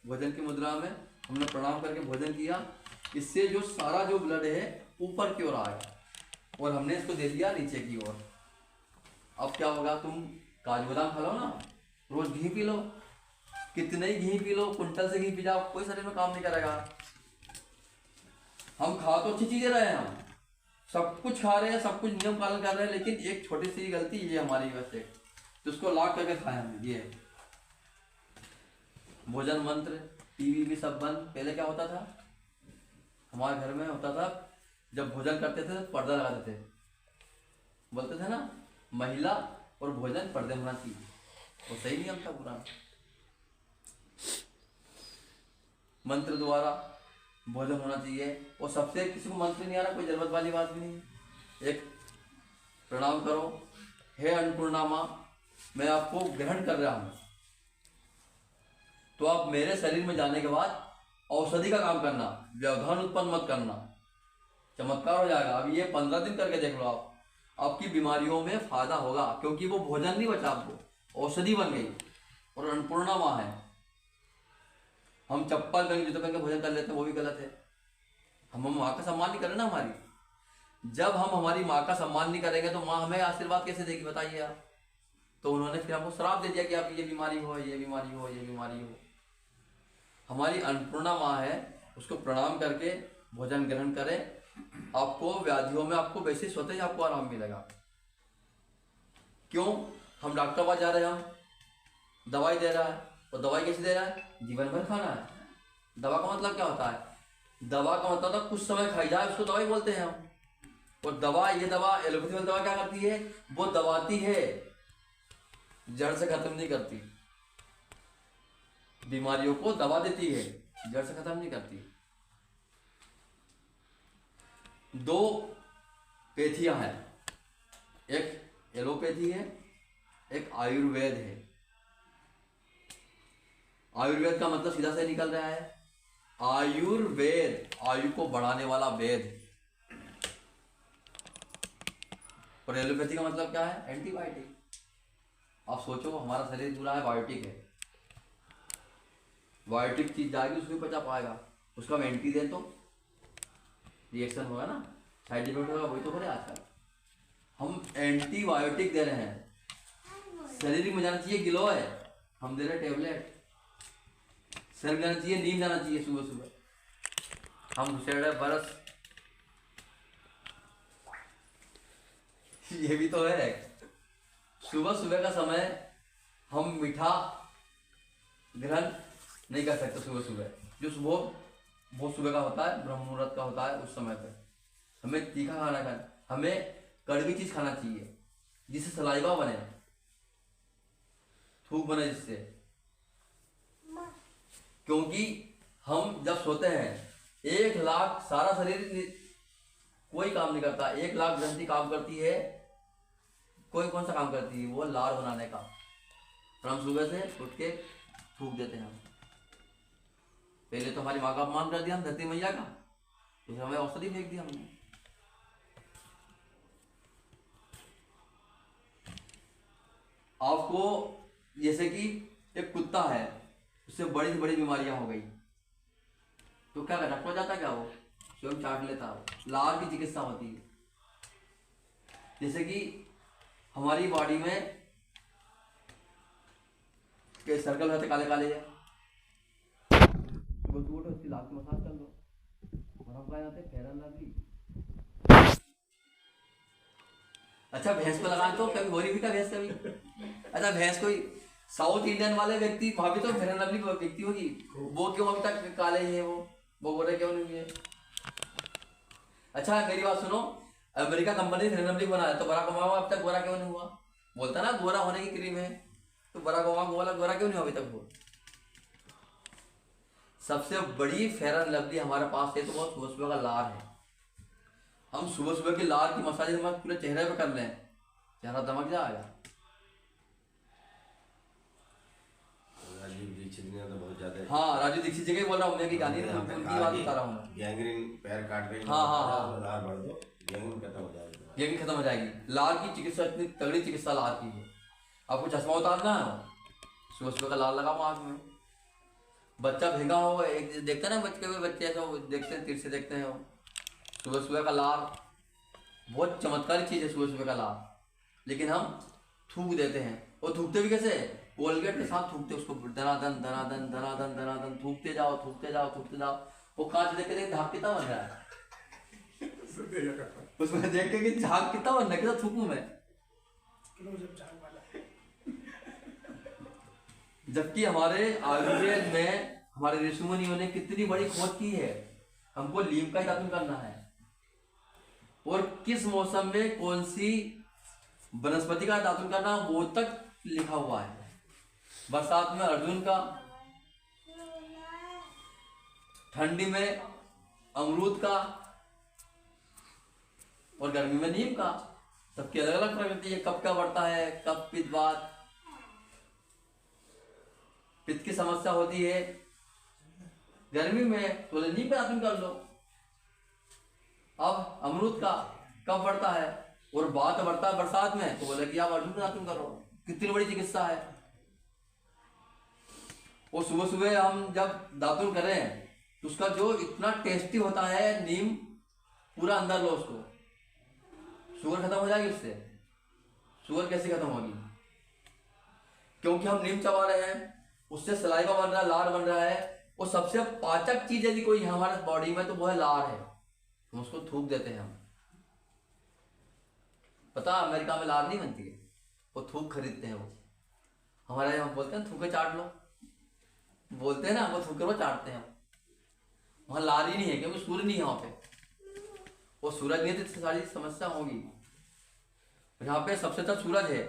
Speaker 1: भोजन की मुद्रा में, हमने प्रणाम करके भोजन किया। इससे जो सारा जो ब्लड है ऊपर की ओर आ गया, और हमने इसको दे दिया नीचे की ओर। अब क्या होगा? तुम काजू बादाम खा लो ना, रोज घी पी लो, कितने ही घी पी लो, कुंटल से घी पी जाओ, कोई शरीर में काम नहीं करेगा। हम खा तो अच्छी चीजें रहे हैं, हम सब कुछ खा रहे हैं, सब कुछ नियम पालन कर रहे हैं, लेकिन एक छोटी सी गलती ये हमारी वजह से, तो उसको लॉक करके खाए हमने। ये भोजन मंत्र, टीवी भी सब बंद। पहले क्या होता था हमारे घर में? होता था जब भोजन करते थे तो पर्दा लगाते थे, बोलते थे ना महिला और भोजन पर्दे होना चाहिए, वो सही नियम था पुराना। मंत्र द्वारा भोजन होना चाहिए, और सबसे किसी को मंत्र नहीं आ रहा, कोई जरूरत वाली बात भी नहीं है। एक प्रणाम करो, हे अन्नपूर्णा माँ, मैं आपको ग्रहण कर रहा हूं। तो आप मेरे शरीर में जाने के बाद औषधि का काम करना, व्यवधान उत्पन्न मत करना, चमत्कार हो जाएगा। अब ये 15 दिन करके देख लो, आप आपकी बीमारियों में फायदा होगा, क्योंकि वो भोजन नहीं बचा, आपको औषधि बन गई, और अन्नपूर्णा माँ है। हम चप्पल पहन जूते पहन के भोजन कर लेते हैं, वो भी गलत है। हम माँ का सम्मान नहीं करें ना हमारी। जब हम हमारी माँ का सम्मान नहीं करेंगे तो माँ हमें आशीर्वाद कैसे देगी बताइए आप? तो उन्होंने फिर हमको श्राप दे दिया कि आपकी ये बीमारी हो, ये बीमारी हो, ये बीमारी हो। हमारी अन्नपूर्णा माँ है, उसको प्रणाम करके भोजन ग्रहण करें, आपको व्याधियों में आपको वैसे स्वतः ही आपको आराम मिलेगा। क्यों? हम डॉक्टर पास जा रहे हैं, हम दवाई दे रहा है, और दवाई कैसे दे रहा है? जीवन भर खाना है। दवा का मतलब क्या होता है? दवा का मतलब होता है कुछ समय खाई जाए, उसको दवाई बोलते हैं हम। और दवा, ये दवा एलोपैथी वाली दवा क्या करती है? वो दबाती है, जड़ से खत्म नहीं करती। बीमारियों को दबा देती है, जड़ से खत्म नहीं करती। 2 पैथियां हैं, एक एलोपैथी है, एक आयुर्वेद है। आयुर्वेद का मतलब सीधा से निकल रहा है आयुर्वेद, आयु को बढ़ाने वाला वेद। और एलोपैथी का मतलब क्या है? एंटीबायोटिक। आप सोचो, हमारा शरीर पूरा है बायोटिक है, बायोटिक चीज जाएगी उसमें पचा पाएगा, उसका हम एंटी दें तो रिएक्शन होगा ना, साइड इफेक्ट होगा, वही तो हो रहा है आजकल। हम एंटीबायोटिक दे रहे हैं, शरीर में जाना चाहिए गिलो है, हम दे रहे टेबलेट। शरीर में जाना चाहिए नींद, जाना चाहिए सुबह सुबह, हम घुसे रहे बरस। ये भी तो है, सुबह सुबह का समय हम मीठा ग्रहण नहीं कर सकते। सुबह सुबह जो सुबह बहुत सुबह का होता है, ब्रह्म मुहूर्त का होता है, उस समय पे हमें तीखा खाना खाना, हमें कड़वी चीज खाना चाहिए जिससे सलाइवा बने, थूक बने जिससे। क्योंकि हम जब सोते हैं 1 लाख, सारा शरीर कोई काम नहीं करता, 1 लाख ग्रंथि काम करती है। कोई कौन सा काम करती है? वो लार बनाने का। और हम सुबह से उठ के थूक देते हैं। पहले तो हमारी माँ का अपमान कर दिया हम, धरती मैया का, फिर हमें औषधि फेंक दी हमने। आपको जैसे कि एक कुत्ता है, उससे बड़ी से बड़ी बीमारियां हो गई, तो क्या डॉक्टर हो जाता? क्या वो स्वयं चाट लेता है, लार की चिकित्सा होती है। जैसे कि हमारी बॉडी में के सर्कल रहते काले काले है, वो टूट उसकी लात की मसाज कर लो। और हम क्या जाते फेयर एंड लवली। अच्छा भैंस को लगाए तो कभी हो रही भी क्या भैंस कभी? अच्छा भैंस कोई साउथ इंडियन वाले व्यक्ति वहां भी तो फेयर एंड लवली व्यक्ति होगी, वो क्यों अभी तक काले ही है? वो गोरे क्यों नहीं है? अच्छा मेरी बात सुनो, America company fair and lovely बनाया तो बराक ओबामा अब तक गोरा क्यों नहीं हुआ? बोलता ना गोरा होने की क्रीम है, तो बराक ओबामा गोरा क्यों नहीं हुआ अभी तक? वो सबसे बड़ी फेयर एंड लवली हमारे पास है तो वो सुबह सुबह का लार है। हम सुबह सुबह की लार की मसाज हमारे पूरे चेहरे पे कर लें, चेहरा दमक जाएगा।
Speaker 2: राजीव दीक्षित ने तो बहुत ज्यादा,
Speaker 1: हाँ राजू दीक्षित जी का ही बोल रहा हूँ मैं की कहानी है, उनकी बात बता रहा हूँ मैं।
Speaker 2: गैंग्रीन पैर काट रही,
Speaker 1: हाँ
Speaker 2: लार भर दो, गैंग्रीन खत्म हो जाएगी,
Speaker 1: गैंग्रीन खत्म हो जाएगी। लार की चिकित्सा इतनी तगड़ी चिकित्सा लार की है। आपको चश्मा उतारना है, सुबह सुबह का लार लगाओ आँख में। बच्चा भेगा हो, एक देखते ना बच्चे ऐसा देखते हैं, तीर से देखते हैं, सुबह सुबह का लार बहुत चमत्कारी चीज है। सुबह सुबह का लार लेकिन हम थूक देते हैं। और थूकते भी कैसे? कोलगेट के साथ थूकते, उसको दनादन दनादन दनादन दनादन थूकते जाओ थूकते जाओ थूकते जाओ। वो कांच देख के देख झाग कितना बन रहा है, उसमें देख के कि झाग कितना बन रहा है, कितना थूकूं मैं। जबकि हमारे आयुर्वेद में हमारे ऋषि मुनियों ने कितनी बड़ी खोज की है। हमको लीम का ही दातुन करना है, और किस मौसम में कौन सी वनस्पति का दातुन करना वो तक लिखा हुआ है। बरसात में अर्जुन का, ठंडी में अमरूद का, और गर्मी में नीम का। सबकी अलग अलग प्रकृति है, कब क्या बढ़ता है, कब पित्तवात, पित्त की समस्या होती है गर्मी में तो नीम का दातुन कर लो। अब अमरूद का कब बढ़ता है और बात बढ़ता है बरसात में, तो बोले कि आप अर्जुन का दातुन करो। कितनी बड़ी चिकित्सा है। और सुबह सुबह हम जब दातुन करें तो उसका जो इतना टेस्टी होता है, नीम पूरा अंदर लो उसको, शुगर खत्म हो जाएगी उससे। शुगर कैसे खत्म होगी? क्योंकि हम नीम चबा रहे हैं, उससे सलाइवा बन रहा है, लार बन रहा है। और सबसे पाचक चीज यदि कोई है हमारे बॉडी में तो वो है लार है। हम उसको थूक देते हैं। हम पता अमेरिका में लार नहीं बनती है, वो थूक खरीदते हैं। वो हमारे यहाँ बोलते हैं थूके चाट लो, बोलते हैं ना, वो थूके वो चाटते हैं। वहां लार ही नहीं है क्योंकि सूर्य नहीं है वहां पे। वो सूरज नहीं है तो सारी समस्या होगी। यहाँ पे सबसे अच्छा सूरज है,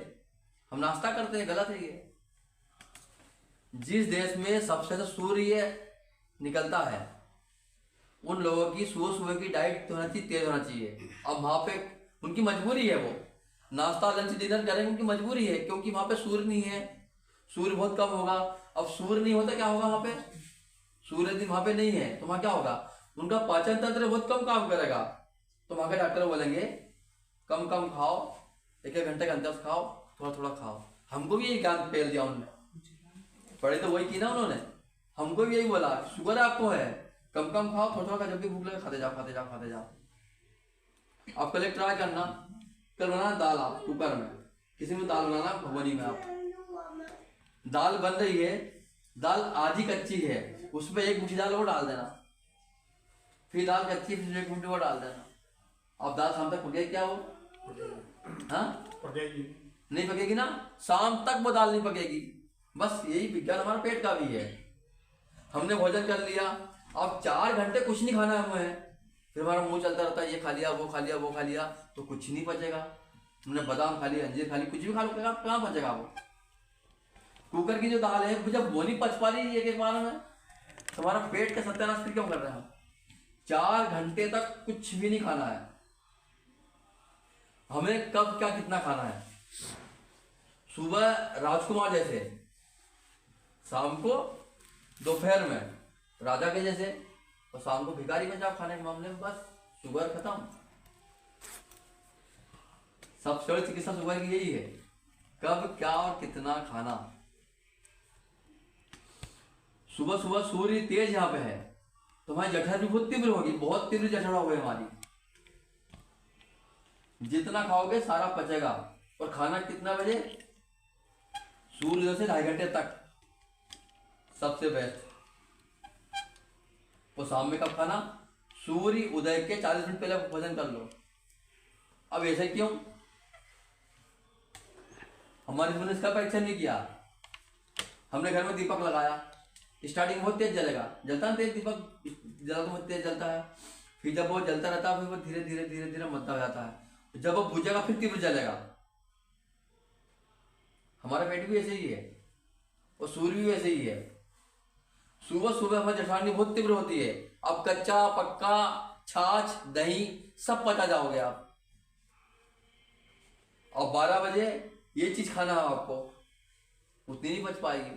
Speaker 1: हम नाश्ता करते हैं, गलत है ये। जिस देश में सबसे अच्छा सूर्य निकलता है उन लोगों की सुबह सुबह की डाइट होना चाहिए, तेज होना चाहिए। अब वहां पे उनकी मजबूरी है, वो नाश्ता लंच डिनर करेंगे, उनकी मजबूरी है क्योंकि वहां पे सूर्य नहीं है, सूर्य बहुत कम होगा। अब सूर्य नहीं होता क्या होगा? वहां पे सूर्य यदि वहां पे नहीं है तो वहां क्या होगा? उनका पाचन तंत्र बहुत कम काम करेगा। तो वहां के डॉक्टर बोलेंगे कम कम खाओ, एक एक घंटे के अंदर खाओ, थोड़ा थोड़ा खाओ। हमको भी यही ज्ञान पेल दिया उन्होंने, पढ़े तो वही की ना उन्होंने। हमको भी यही बोला शुगर आपको है, कम कम खाओ, थोड़ा थोड़ा, जब भी भूख लगे खाते जाओ खाते जाओ खाते जाओ। आप कल ट्राई करना, कल बनाना दाल आप कुकर में, किसी में दाल बनाना भगोनी में। आप दाल बन रही है, दाल आधी कच्ची है, उसमें एक मुट्ठी दाल वो डाल देना, फिर दाल कच्ची, फिर एक मुट्ठी वो डाल देना। अब दाल शाम तक पकेगी क्या? वो हाँ
Speaker 3: पकेगी
Speaker 1: नहीं पकेगी ना, शाम तक वो दाल नहीं पकेगी। बस यही विज्ञान हमारा पेट का भी है। हमने भोजन कर लिया, अब 4 घंटे कुछ नहीं खाना है हमें, फिर हमारा मुंह चलता रहता है, ये खा लिया वो खा लिया वो खा लिया, तो कुछ नहीं पचेगा। हमने बादाम खा लिया, अंजीर खा ली, कुछ भी खा लो, कहाँ पचेगा वो? कुकर की जो दाल है जब वो नहीं पच पा रही एक एक बार में, तो हमारा पेट का सत्यानाश फिर क्यों कर रहे हैं हम? 4 घंटे तक कुछ भी नहीं खाना है हमें। कब क्या कितना खाना है? सुबह राजकुमार जैसे, शाम को दोपहर में राजा के जैसे, और शाम को भिखारी बन जाओ खाने के मामले में। बस शुगर खत्म। सबसे बड़ी चिकित्सा शुगर की यही है, कब क्या और कितना खाना। सुबह सुबह सूर्य तेज यहाँ पे है तो हमारी जठर भी बहुत तीव्र होगी, बहुत तीव्र जठर होगी हमारी। जितना खाओगे सारा पचेगा। और खाना कितना बजे? सूर्योदय से 2.5 घंटे तक, सबसे बेस्ट। वो शाम में कब खाना? सूर्य उदय के 40 मिनट पहले भोजन कर लो। अब ऐसे क्यों? हमारे ने इसका परीक्षण नहीं किया। हमने घर में दीपक लगाया, स्टार्टिंग बहुत तेज जलेगा, जलता है तेज दीपक, जला तो बहुत तेज जलता है। फिर जब वो जलता रहता है फिर वो धीरे धीरे धीरे धीरे मद्दा हो जाता है। जब वो बुझेगा फिर तीव्र जलेगा। हमारा पेट भी ऐसे ही है और सूर्य भी वैसे ही है। सुबह सुबह हमारी जठराग्नि बहुत तीव्र होती है। अब कच्चा पक्का छाछ दही सब पचा जाओगे आप। और 12 बजे ये चीज खाना है आपको, उतनी नहीं बच पाएगी।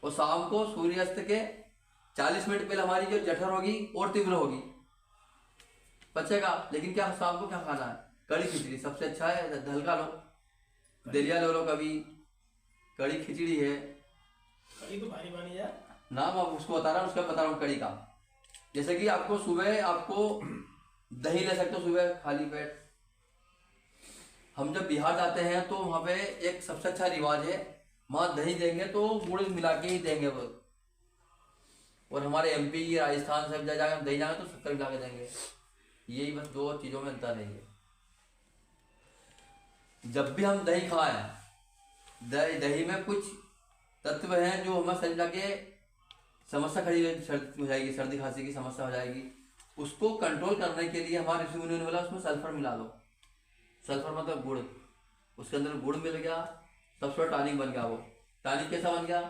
Speaker 1: और शाम को सूर्यास्त के 40 मिनट पहले हमारी जो जठर होगी और तीव्र होगी, बचेगा। लेकिन क्या शाम को क्या खाना है? कड़ी खिचड़ी सबसे अच्छा है। हल्का लो, दलिया ले लो, कभी कड़ी खिचड़ी है।
Speaker 3: कड़ी तो भारी बनी यार।
Speaker 1: नाम आप उसको बता रहा हूँ, उसका बता रहा हूँ कड़ी का। जैसे कि आपको सुबह आपको दही ले सकते हो सुबह खाली पेट। हम जब बिहार जाते हैं तो वहाँ पे एक सबसे अच्छा रिवाज है, वहाँ दही देंगे तो गुड़ मिला के ही देंगे वो। और हमारे एमपी राजस्थान सब जगह दही जाएंगे तो शक्कर मिला के देंगे। यही बस 2 चीज़ों में अंतर है। जब भी हम दही खाएं, दही में कुछ तत्व हैं जो हमारे शरीर के समस्या खड़ी हो जाएगी, सर्दी खांसी की समस्या हो जाएगी। उसको कंट्रोल करने के लिए हमारे ऋषि मुनियों ने बोला उसमें सल्फर मिला दो। सल्फर मतलब गुड़, उसके अंदर गुड़ मिल गया, सबसे टॉनिक बन गया। वो टॉनिक कैसा बन गया?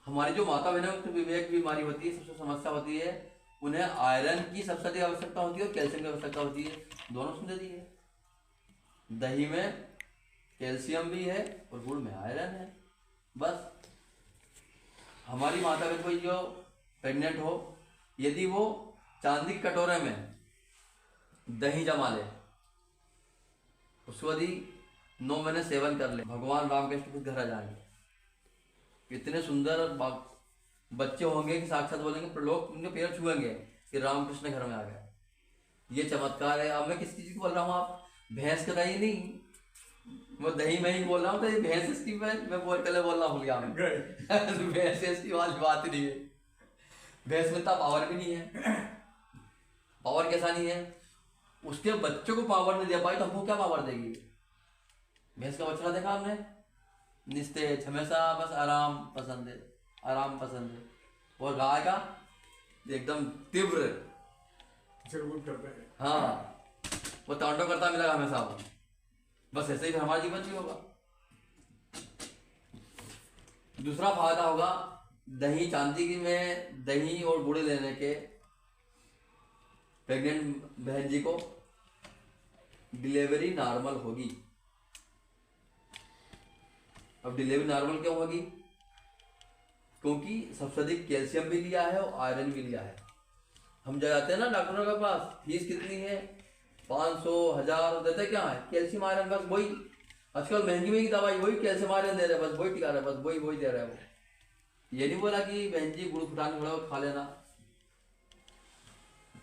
Speaker 1: हमारी जो माता बहनों को विवेक बीमारी होती है, सबसे समस्या होती है, उन्हें आयरन की सबसे अधिक आवश्यकता होती है और कैल्शियम की आवश्यकता होती है। दोनों सुन दी है। दही में कैल्शियम भी है और गुड़ में आयरन है। बस हमारी माता बहन कोई जो प्रेग्नेंट हो, यदि वो चांदी के कटोरे में दही जमा ले, उसको यदि 9 महीने सेवन कर ले, भगवान रामकृष्ण खुद घर आ जाएंगे। इतने सुंदर बच्चे होंगे कि साक्षात बोलेंगे, लोग उनके पैर छुएंगे कि रामकृष्ण घर में आ गए। ये चमत्कार है। अब मैं किस चीज को बोल रहा हूँ? आप भैंस का दही नहीं, मैं दही में ही बोल रहा हूँ। तो ये भैंस इसकी मैं पहले बोलना भूल गया मैं। भैंस इसकी वाली बात ही नहीं है। भैंस में इतना पावर भी नहीं है। पावर कैसा नहीं है? उसके बच्चों को पावर नहीं दे पाई तो हमको क्या पावर देगी? भैंस का बच्चा देखा आपने? निस्तेज, हमेशा बस आराम पसंद है, आराम पसंद है। और गाय का एकदम तीव्र, हाँ, वो तांडव करता मिलेगा हमेशा वो। बस ऐसे ही हमारा जीवन भी होगा। दूसरा फायदा होगा दही, चांदी की में दही और गुड़ लेने के प्रेग्नेंट बहन जी को डिलीवरी नॉर्मल होगी। अब डिलीवरी नॉर्मल क्यों होगी? क्योंकि सबसे अधिक कैल्शियम भी लिया है और आयरन भी लिया है। हम जाते हैं ना डॉक्टरों के पास, फीस कितनी है? 500, 1000 देते क्या है? कैल्शियम आयरन, बस वही आजकल महंगी दवाई, वही कैल्शियम आयरन दे रहे, बस वही टिका रहे, बस वही दे रहे हैं। वो ये नहीं बोला कि बहन जी गुड़ फुटाने थोड़ा खा लेना।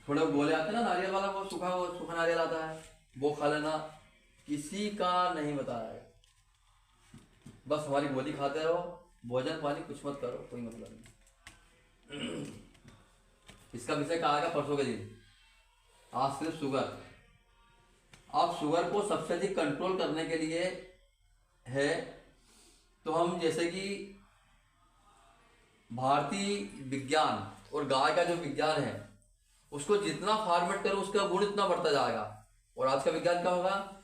Speaker 1: थोड़े गोले आते ना नारियल वाला, वो सूखा नारियल आता है, वो खा लेना। किसी का नहीं बताया है। बस हमारी गोली खाते रहो, भोजन पानी कुछ मत करो, कोई मतलब नहीं। इसका विषय कहा गया परसों के दिन। आज सिर्फ शुगर। आप शुगर को सबसे अधिक कंट्रोल करने के लिए है तो हम जैसे कि भारतीय विज्ञान और गाय का जो विज्ञान है उसको जितना फॉर्मेट करो उसका गुण इतना बढ़ता जाएगा। और आज का विज्ञान क्या होगा?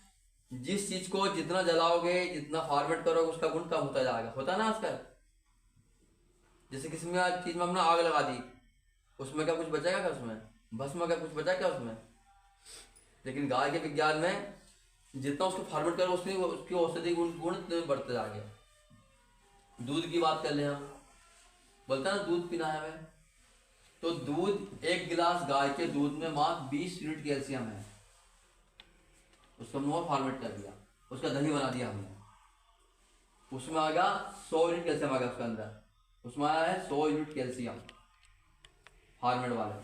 Speaker 1: जिस चीज को जितना जलाओगे, जितना फॉर्मेट करोगे, उसका गुण कम होता जाएगा। होता है ना आजकल? जैसे किसी में चीज में हमने आग लगा दी, उसमें क्या कुछ बचेगा क्या? उसमें भस्म क्या कुछ बचा क्या उसमें? लेकिन गाय के विज्ञान में जितना उसको फॉर्मेट करो उसकी औषधि गुण बढ़ते जाएंगे। दूध की बात कर ले, हम बोलते हैं ना दूध पीना है हमें, तो दूध 1 गिलास गाय के दूध में मात्र 20 यूनिट कैल्शियम है। उसको हमने और फॉर्मेट कर दिया, उसका दही बना दिया हमने, उसमें आ गया 100 यूनिट कैल्शियम आ गया उसके अंदर। उसमें आया है 100 यूनिट कैल्शियम फॉर्मेट वाला,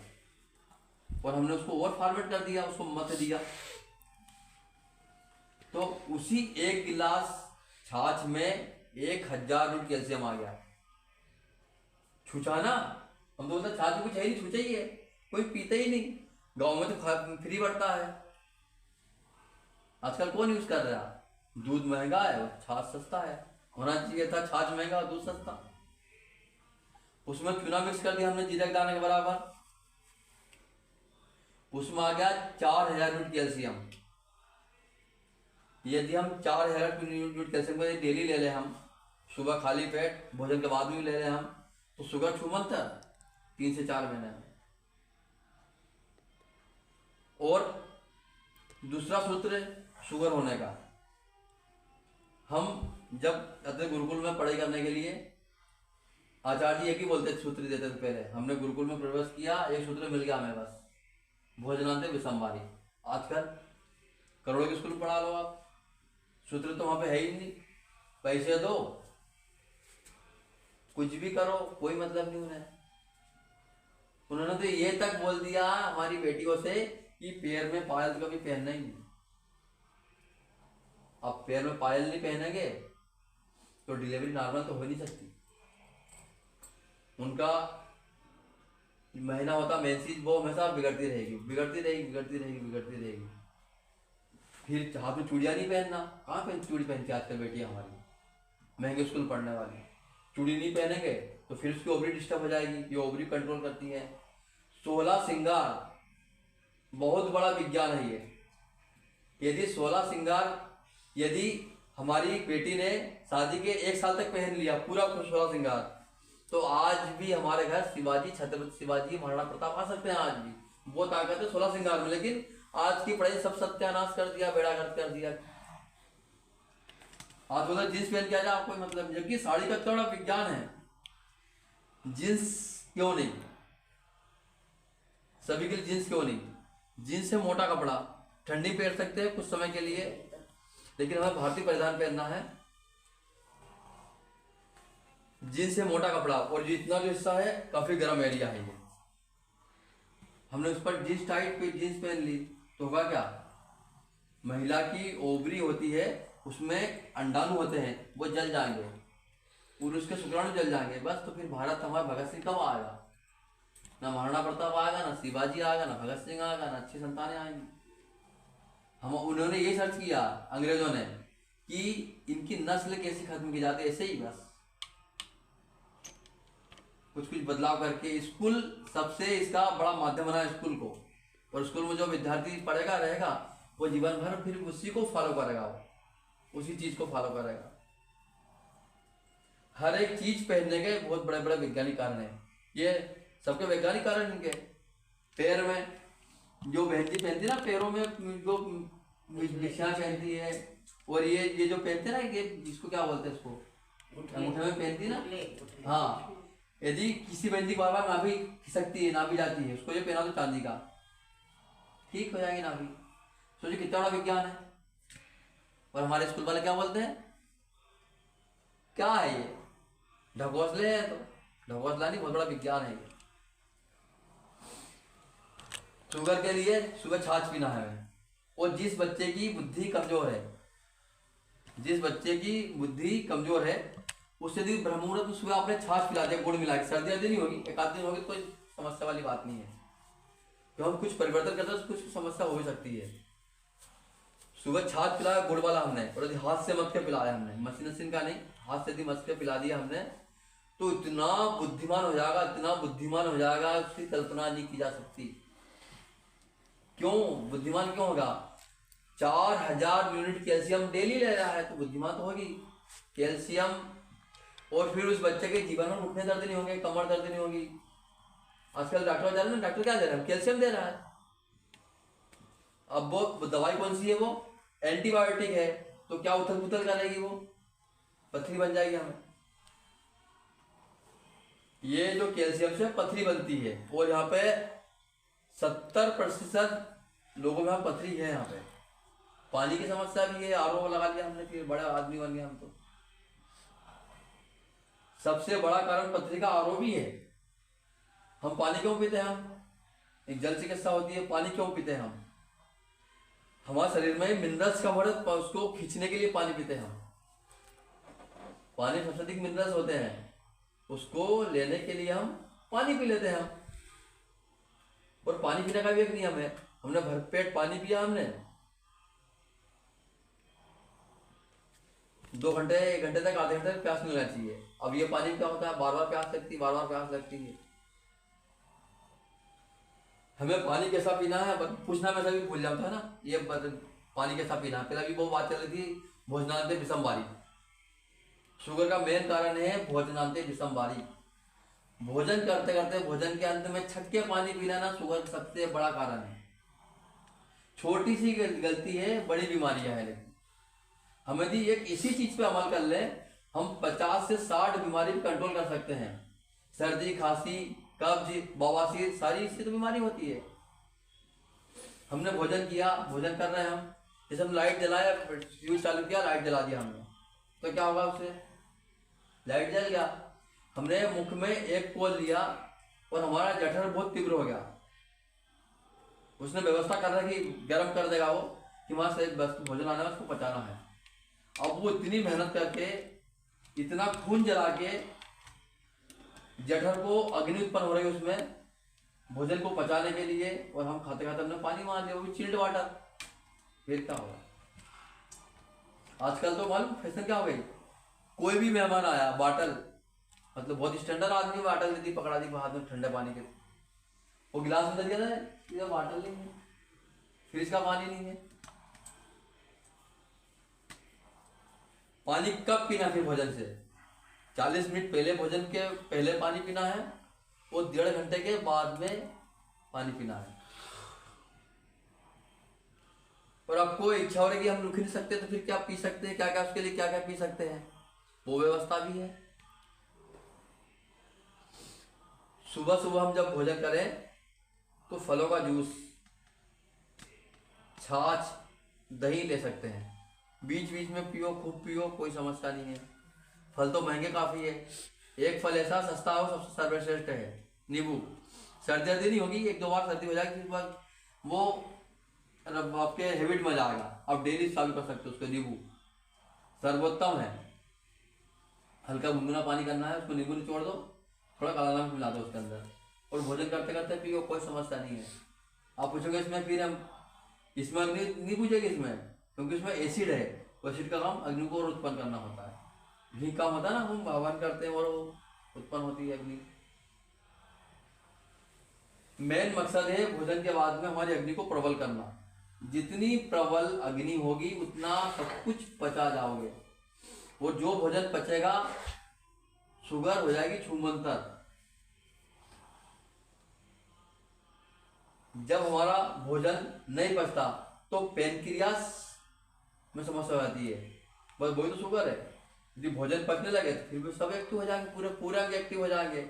Speaker 1: और हमने उसको और फॉर्मेट कर दिया, उसको मत दिया, तो उसी 1 गिलास छाछ में 1000 यूनिट कैल्शियम आ गया। छूछा ना, हम तो बोलते छाछ कुछ है ही नहीं, छूछा ही है, कोई पीता ही नहीं। गाँव में तो फ्री बढ़ता है। आजकल कौन यूज कर रहा? दूध महंगा है और छाछ सस्ता है। होना चाहिए था छाछ महंगा और दूध सस्ता। उसमें चूना मिक्स कर दिया हमने जीरे के दाने के बराबर। उसमें आ गया 4000 यूनिट कैल्शियम। यदि हम 4000 यूनिट कैल्शियम को डेली ले लें, हम सुबह खाली पेट भोजन के बाद में भी ले लें हम, तो शुगर छूमंत 3 से 4 महीने में। और दूसरा सूत्र शुगर होने का, हम जब जाते गुरुकुल में पढ़ाई करने के लिए, आचार्य जी एक ही बोलते सूत्र देते थे पहले। हमने गुरुकुल में प्रवेश किया, एक सूत्र मिल गया हमें बस, भोजनांत विषमवारी। आजकल करोड़ों के स्कूल पढ़ा लो आप, सूत्र तो वहां पे है ही नहीं। पैसे दो, कुछ भी करो, कोई मतलब नहीं उन्हें। उन्होंने तो ये तक बोल दिया हमारी बेटियों से कि पैर में पायल कभी पहनना ही नहीं। अब पैर में पायल नहीं पहनेंगे तो डिलीवरी नॉर्मल तो हो नहीं सकती। उनका महीना होता मेंसेस, वो हमेशा बिगड़ती रहेगी, बिगड़ती रहेगी, बिगड़ती रहेगी, बिगड़ती रहेगी। फिर हाथ में चूड़ियाँ नहीं पहनना, कहाँ पहन चूड़ी पहनती आजकल बेटियाँ हमारी, महंगे स्कूल पढ़ने वाली। चूड़ी नहीं पहनेंगे तो फिर उसकी ओवरी डिस्टर्ब हो जाएगी, ये ओवरी कंट्रोल करती है। 16 श्रृंगार बहुत बड़ा विज्ञान है ये। यदि 16 श्रृंगार यदि हमारी बेटी ने शादी के 1 साल तक पहन लिया पूरा 16 श्रृंगार, तो आज भी हमारे घर शिवाजी, छत्रपति शिवाजी, महाराणा प्रताप आ सकते हैं आज भी। वो ताकत है 16 श्रृंगार में। लेकिन आज की पढ़ाई सब सत्यानाश कर दिया, बेड़ा गर्क कर दिया। आज बोला जींस पहन के आ जाए, कोई मतलब नहीं, जबकि साड़ी का इतना बड़ा विज्ञान है। जींस क्यों नहीं, सभी के लिए जींस क्यों नहीं? जींस से मोटा कपड़ा, ठंडी पहन सकते हैं कुछ समय के लिए, लेकिन हमें भारतीय परिधान पहनना है। जींस से मोटा कपड़ा, और जितना जो हिस्सा है काफी गर्म एरिया है ये, हमने उस पर जींस टाइट पे जींस पहन ली तो होगा क्या? महिला की ओवरी होती है, उसमें अंडाणु होते हैं, वो जल जाएंगे, पुरुष के शुक्राणु जल जाएंगे, बस। तो फिर भारत हमारा भगत सिंह कब आएगा? ना महाराणा प्रताप आएगा, ना शिवाजी आएगा, ना भगत सिंह आएगा, ना अच्छी संतानें आएंगी। हम उन्होंने ये सर्च किया अंग्रेजों ने कि इनकी नस्ल कैसी खत्म की जाती है, ऐसे ही बस कुछ कुछ बदलाव करके। स्कूल सबसे इसका बड़ा माध्यम बना स्कूल को, और स्कूल में जो विद्यार्थी पढ़ेगा रहेगा वो जीवन भर फिर उसी को फॉलो करेगा, वो उसी चीज को फॉलो करेगा। हर एक चीज पहनने के बहुत बड़े बड़े वैज्ञानिक कारण है, ये सबके वैज्ञानिक कारण इनके। पैर में जो पहनती ना, पैरों में जो बिछिया पहनती है, और ये जो पहनते ना, ये इसको क्या बोलते हैं, इसको अंगूठे में पहनती ना। हाँ, यदि किसी बंदी बार बार नाभि खिसकती है, नाभि जाती है, उसको ये पहना दो चांदी का, ठीक हो जाएगी नाभि। सोचिए कितना बड़ा विज्ञान है। और हमारे स्कूल वाले क्या बोलते हैं, क्या है ये, ढकोसले है? तो ढकोसला नहीं, बहुत बड़ा विज्ञान है ये। शुगर के लिए सुबह छाछ पीना है हमें। और जिस बच्चे की बुद्धि कमजोर है, जिस बच्चे की बुद्धि कमजोर है, उससे यदि ब्रह्ममुहूर्त में सुबह आपने छाछ पिला दिया गुड़ मिला के, सर्दी नहीं होगी, एक आध दिन होगी, कोई समस्या वाली बात नहीं है। तो हम कुछ परिवर्तन करते हैं तो कुछ समस्या हो भी सकती है। सुबह छाछ पिलाया गुड़ वाला हमने, और यदि हाथ से मत के पिलाया हमने, मशीन का नहीं, हाथ से यदि मत के पिला दिया हमने, तो इतना बुद्धिमान हो जाएगा, इतना बुद्धिमान हो जाएगा, उसकी कल्पना नहीं की जा सकती। क्यों बुद्धिमान क्यों होगा? 4000 यूनिट कैल्शियम डेली ले रहा है, तो बुद्धिमान तो होगी कैल्शियम। और फिर उस बच्चे के जीवन में घुटने दर्द नहीं होंगे, कमर दर्द नहीं होगी। आजकल डॉक्टर जा रहे हैं, डॉक्टर क्या दे रहा है? कैल्शियम दे रहा है। अब वो दवाई कौन सी है? वो एंटीबायोटिक है, तो क्या उथल पुथल करेगी, वो पथरी बन जाएगी हमें। ये जो कैल्शियम से पथरी बनती है, और यहाँ पे 70% लोगों में पथरी है। यहाँ पे पानी की समस्या भी है, आरओ लगा लिया हमने, फिर बड़ा आदमी बन गया हम तो। सबसे बड़ा कारण पथरी का आरओ भी है। हम पानी क्यों पीते हैं? हम एक जल चिकित्सा होती है, पानी क्यों पीते हैं हम? हमारे शरीर में मिनरल्स का बढ़त, उसको खींचने के लिए पानी पीते हैं हम। पानी में सबसे अधिक मिनरल्स होते हैं, उसको लेने के लिए हम पानी पी लेते हैं हम। और पानी पीने का भी एक नियम है, हमने भरपेट पानी पिया हमने 2 घंटे 1 घंटे तक, आधे घंटे तक प्यास नहीं लगना चाहिए। अब ये पानी क्या होता है, बार बार प्यास लगती है, बार बार प्यास लगती है। हमें पानी कैसा पीना है पूछना मैं सभी भूल जाता है ना, ये पानी कैसा पीना है। पहले भी वो बात चल रही थी, भोजनांते विषम बारी। शुगर का मेन कारण है भोजनांते विषम बारी। भोजन करते करते भोजन के अंत में छटके पानी पीना ना शुगर का सबसे बड़ा कारण है। छोटी सी गलती है, बड़ी बीमारियां है। लेकिन हम यदि एक इसी चीज पे अमल कर ले, हम 50 से 60 बीमारी कंट्रोल कर सकते हैं। सर्दी, खांसी, कब्ज, बवासीर, सारी इससे तो बीमारी होती है। हमने भोजन किया, भोजन कर रहे हैं हम, जैसे हम लाइट जलाया, फ्यूज चालू किया, लाइट जला दिया हमने, तो क्या होगा उससे? लाइट जल गया। हमने मुख में एक कोल लिया और हमारा जठर बहुत तीव्र हो गया। उसने व्यवस्था कर रहा कि गर्म कर देगा वो, कि वहां से भोजन आना है, उसको पचाना है। अब वो इतनी मेहनत करके, इतना खून जला के जठर को अग्नि उत्पन्न हो रही है उसमें भोजन को पचाने के लिए, और हम खाते खाते हमने पानी मार लिया, वो भी चिल्ड वाटर। फिर क्या होगा? आजकल तो मालूम फैशन क्या हो गई, कोई भी मेहमान आया, बाटल, मतलब बहुत स्टैंडर्ड आदमी, बाटल दी पकड़ा दी हाथ में ठंडे पानी के, वो गिलास में दे दिया था, बाटल नहीं है, फ्रिज का पानी नहीं है। पानी कब पीना फिर भोजन से? 40 मिनट पहले, भोजन के पहले पानी पीना है, और 1.5 घंटे के बाद में पानी पीना है। और आपको इच्छा हो रही कि हम रुक नहीं सकते, तो फिर क्या पी सकते हैं, क्या क्या उसके लिए क्या क्या पी सकते हैं, वो व्यवस्था भी है। सुबह सुबह हम जब भोजन करें तो फलों का जूस, छाछ, दही ले सकते हैं, बीच बीच में पियो, खूब पियो, कोई समस्या नहीं है। फल तो महंगे काफ़ी है, एक फल ऐसा सस्ता हो सबसे सर्वश्रेष्ठ है, नींबू। सर्दी नहीं होगी, 1-2 बार सर्दी हो जाएगी, फिर बाद वो आपके हैबिट में जाएगा, आप डेली चालू कर सकते हो उसको। नींबू सर्वोत्तम है। हल्का गुनगुना पानी करना है, उसको नींबू निचोड़ दो, थोड़ा काला नमक मिला दो उसके अंदर, और भोजन करते करते पियो, कोई समस्या नहीं है। आप पूछोगे इसमें फिर हम इसमें अग्नि नहीं पूछेगी इसमें, क्योंकि इसमें एसिड है, एसिड का काम अग्नि को उत्पन्न करना होता है। घी काम होता है ना, हम हवन करते हैं और उत्पन्न होती है अग्नि। मेन मकसद है भोजन के बाद में हमारी अग्नि को प्रबल करना। जितनी प्रबल अग्नि होगी उतना सब कुछ पचा जाओगे, और जो भोजन पचेगा शुगर हो जाएगी छूमंतर। जब हमारा भोजन नहीं पचता तो पेनक्रियास में समस्या हो जाती है, बस वही तो शुगर है। यदि भोजन पचने लगे तो फिर भी सब एक्टिव हो जाएंगे, पूरे अंग एक्टिव हो जाएंगे।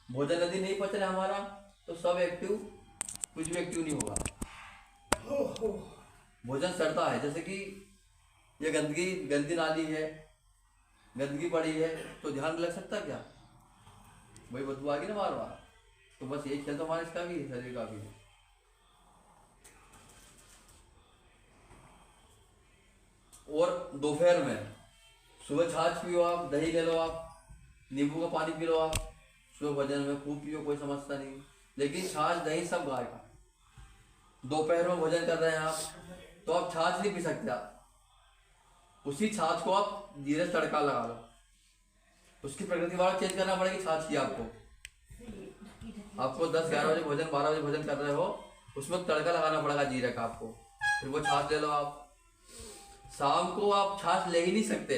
Speaker 1: भोजन यदि नहीं पच रहा हमारा तो सब एक्टिव, कुछ भी एक्टिव नहीं होगा। भोजन सड़ता है, जैसे कि ये गंदी नाली है, गंदगी पड़ी है, तो ध्यान लग सकता है क्या? वही बदबू आ गई ना बार बार। तो बस यही खेल तो हमारा इसका भी है, शरीर का भी है। और दोपहर में सुबह छाछ पियो आप, दही ले लो आप, नींबू का पानी पी लो आप, सुबह भोजन में खूब पियो, कोई समस्या नहीं। लेकिन छाछ दही सब गाय का। दोपहर में भोजन कर रहे हैं आप, तो आप छाछ नहीं पी सकते। आप उसी छाछ को आप जीरे से तड़का लगा लो, उसकी प्रकृति वाला चेंज करना पड़ेगी छाछ की आपको। 10-11 बजे भोजन, 12 बजे भोजन कर रहे हो, उसमें तड़का लगाना पड़ेगा जीरे का आपको, फिर वो छाछ ले लो आप। शाम को आप छाछ ले ही नहीं सकते,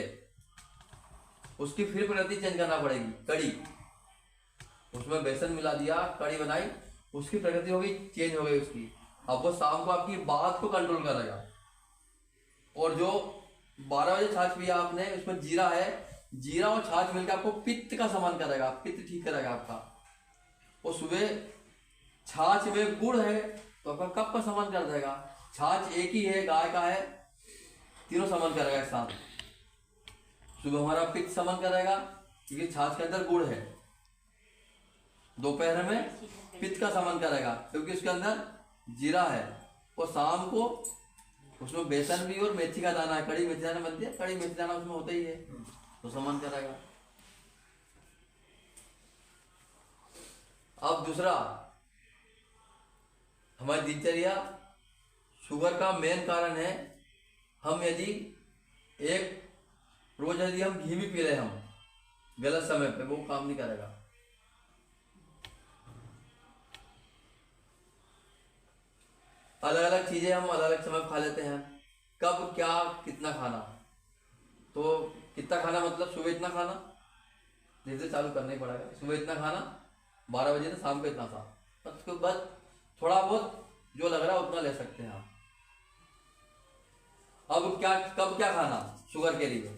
Speaker 1: उसकी फिर प्रकृति चेंज करना पड़ेगी। कड़ी, उसमें बेसन मिला दिया, कड़ी बनाई, उसकी प्रकृति हो गई चेंज हो गई उसकी। अब वो शाम को आपकी बात को कंट्रोल करेगा। और जो 12 बजे छाछ पिया आपने, उसमें जीरा है, जीरा और छाछ मिलकर आपको पित्त का समान करेगा, पित्त ठीक करेगा आपका। और सुबह छाछ में गुड़ है तो आपका कफ का समान कर देगा। छाछ एक ही है, गाय का है, तीनों समान करेगा एक साथ। सुबह हमारा पित्त समान करेगा क्योंकि छाछ के अंदर गुड़ है। दोपहर में पित्त का समान करेगा क्योंकि उसके अंदर जीरा है। और शाम को उसमें बेसन भी और मेथी का दाना है, कड़ी मेथी दाना बनती है, कड़ी मेथी दाना उसमें होता ही है, तो समान करेगा। अब दूसरा, हमारी दिनचर्या, शुगर का मेन कारण है, हम यदि एक रोज यदि हम घी भी पी रहे हम गलत समय पे, वो काम नहीं करेगा। अलग अलग चीजें हम अलग अलग समय पे खा लेते हैं, कब क्या कितना खाना, तो कितना खाना मतलब सुबह इतना खाना, धीरे धीरे चालू करना ही पड़ेगा। सुबह इतना खाना, 12 बजे से शाम को इतना खा, उसके बाद थोड़ा बहुत जो लग रहा है उतना ले सकते हैं आप। अब क्या, कब क्या खाना शुगर के लिए,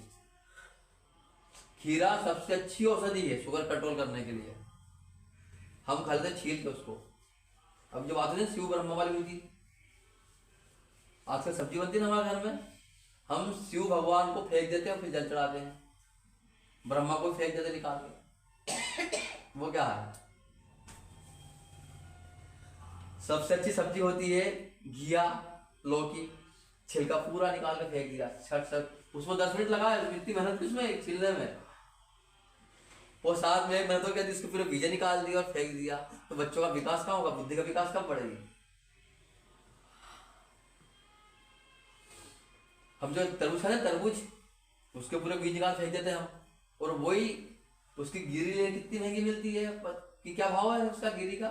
Speaker 1: खीरा सबसे अच्छी औषधि है शुगर कंट्रोल करने के लिए। हम खा लेते छील के उसको। अब जब आते हैं शिव ब्रह्मा वाली हुई थी, आजकल सब्जी बनती है ना हमारे घर में, हम शिव भगवान को फेंक देते हैं, फिर जल चढ़ाते हैं, ब्रह्मा को फेंक देते निकाल के। वो क्या है, सबसे अच्छी सब्जी होती है घिया, लौकी, छिलका पूरा निकाल के फेंक दिया, छट छट, उसमें 10 मिनट लगाया, इतनी मेहनत किसमें छिलने में, वो साथ में 1 मिनट हो गया, इसके पूरे बीजे निकाल दिया और फेंक दिया, तो बच्चों का विकास कहाँ होगा, बुद्धि का विकास कब बढ़ेगी। हम जो तरबूज खाते हैं, तरबूज, उसके पूरे बीज निकाल फेंक देते हैं हम, और वही उसकी गिरी ले कितनी महंगी मिलती है, कि क्या भाव है उसका गिरी का,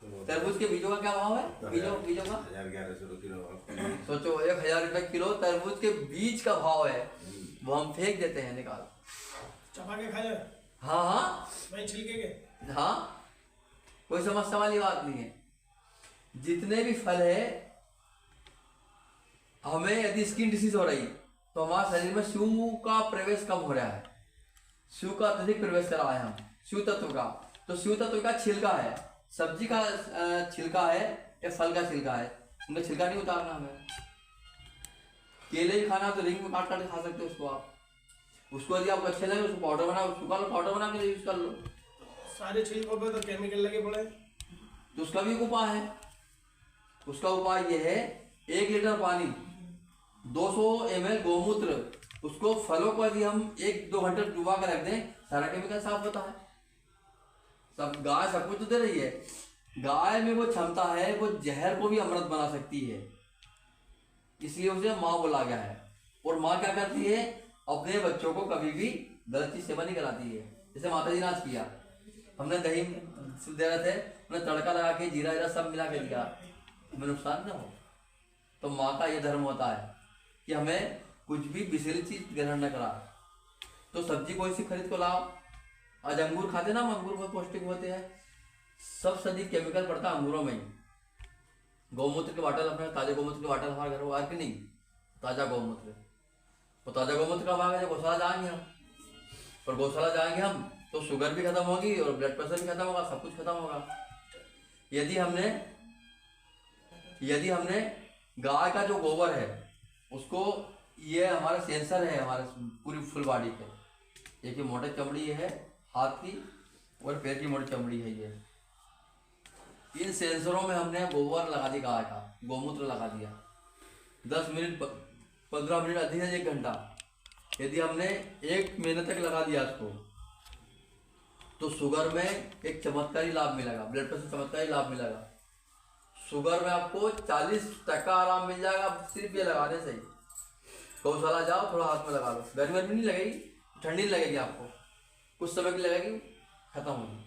Speaker 1: तरबूज के बीजों का क्या भाव है, बीजों का
Speaker 2: 1100 किलो।
Speaker 1: सोचो 1000 रुपए किलो तरबूज के बीज का भाव है, वो हम फेंक देते हैं निकाल।
Speaker 3: चबा के खा जाए,
Speaker 1: हाँ हाँ
Speaker 3: भाई छिलके के।
Speaker 1: हाँ, कोई समस्या वाली बात नहीं है। जितने भी फल है, हमें यदि स्किन डिसीज हो रही तो हमारे शरीर में शिव का प्रवेश कम हो रहा है, शिव का अत्यधिक प्रवेश कर रहा है हम, शिव तत्व का। तो शिव तत्व का छिलका है, सब्जी का छिलका है या फल का छिलका है, उनका छिलका नहीं उतारना हमें। केले ही खाना तो रिंग में काट काट के खा सकते हो उसको आप, उसको यदि आपको अच्छे लगे उसको पाउडर बनाओ, सुखा लो, पाउडर बना के यूज कर लो।
Speaker 3: सारे छिलकों पे तो केमिकल लगे पड़े,
Speaker 1: तो उसका भी एक उपाय है। उसका उपाय ये है, 1 लीटर पानी, 200 ml गोमूत्र, उसको फलों को यदि हम 1-2 घंटे डुबा कर रख दें, सारा केमिकल साफ होता है। सब गाय सब कुछ तो दे रही है, गाय में वो क्षमता है, वो जहर को भी अमृत बना सकती है, इसलिए उसे माँ बोला गया है। और माँ क्या करती है, अपने बच्चों को कभी भी गलत चीज सेवन नहीं कराती है। जैसे माता जी ने आज किया, हमने दही दे रहे थे, हमने तड़का लगा के जीरा जीरा सब मिला के दिया, हमें नुकसान ना हो। तो माँ का ये धर्म होता है कि हमें कुछ भी विषैली चीज ग्रहण न करा। तो सब्जी कोई सी खरीद को लाओ, आज अंगूर खाते ना, अंगूर बहुत पौष्टिक होते हैं, सब सदी केमिकल पड़ता है अंगूरों में ही। गौमूत्र के बॉटल, अपने ताजे गौमूत्र के बॉटल हमारे घर में कि नहीं, ताजा गौमूत्र, तो ताजा गौमूत्र का भाग है, गौशाला जाएंगे हम, और गौशाला जाएंगे हम तो शुगर भी खत्म होगी और ब्लड प्रेशर भी खत्म होगा, सब कुछ खत्म होगा। यदि हमने गाय का जो गोबर है उसको, ये हमारा सेंसर है हमारे पूरी फुल बॉडी पे, एक ये मोटे चमड़ी है हाथ की और पैर की मोटी चमड़ी है ये, इन सेंसरों में हमने गोबर लगा दिया, गाय का गोमूत्र लगा दिया, 10 मिनट 15 मिनट अधिक है 1 घंटा, यदि हमने 1 महीने तक लगा दिया इसको, तो शुगर में एक चमत्कारी लाभ मिलेगा, ब्लड प्रेशर चमत्कारी लाभ मिलेगा। शुगर में आपको 40% आराम मिल जाएगा सिर्फ ये लगाने से ही। गौशाला जाओ, थोड़ा हाथ में लगा लो, गर्मी नहीं लगेगी, ठंडी नहीं लगेगी आपको, कुछ समय की लगेगी, खत्म होगी।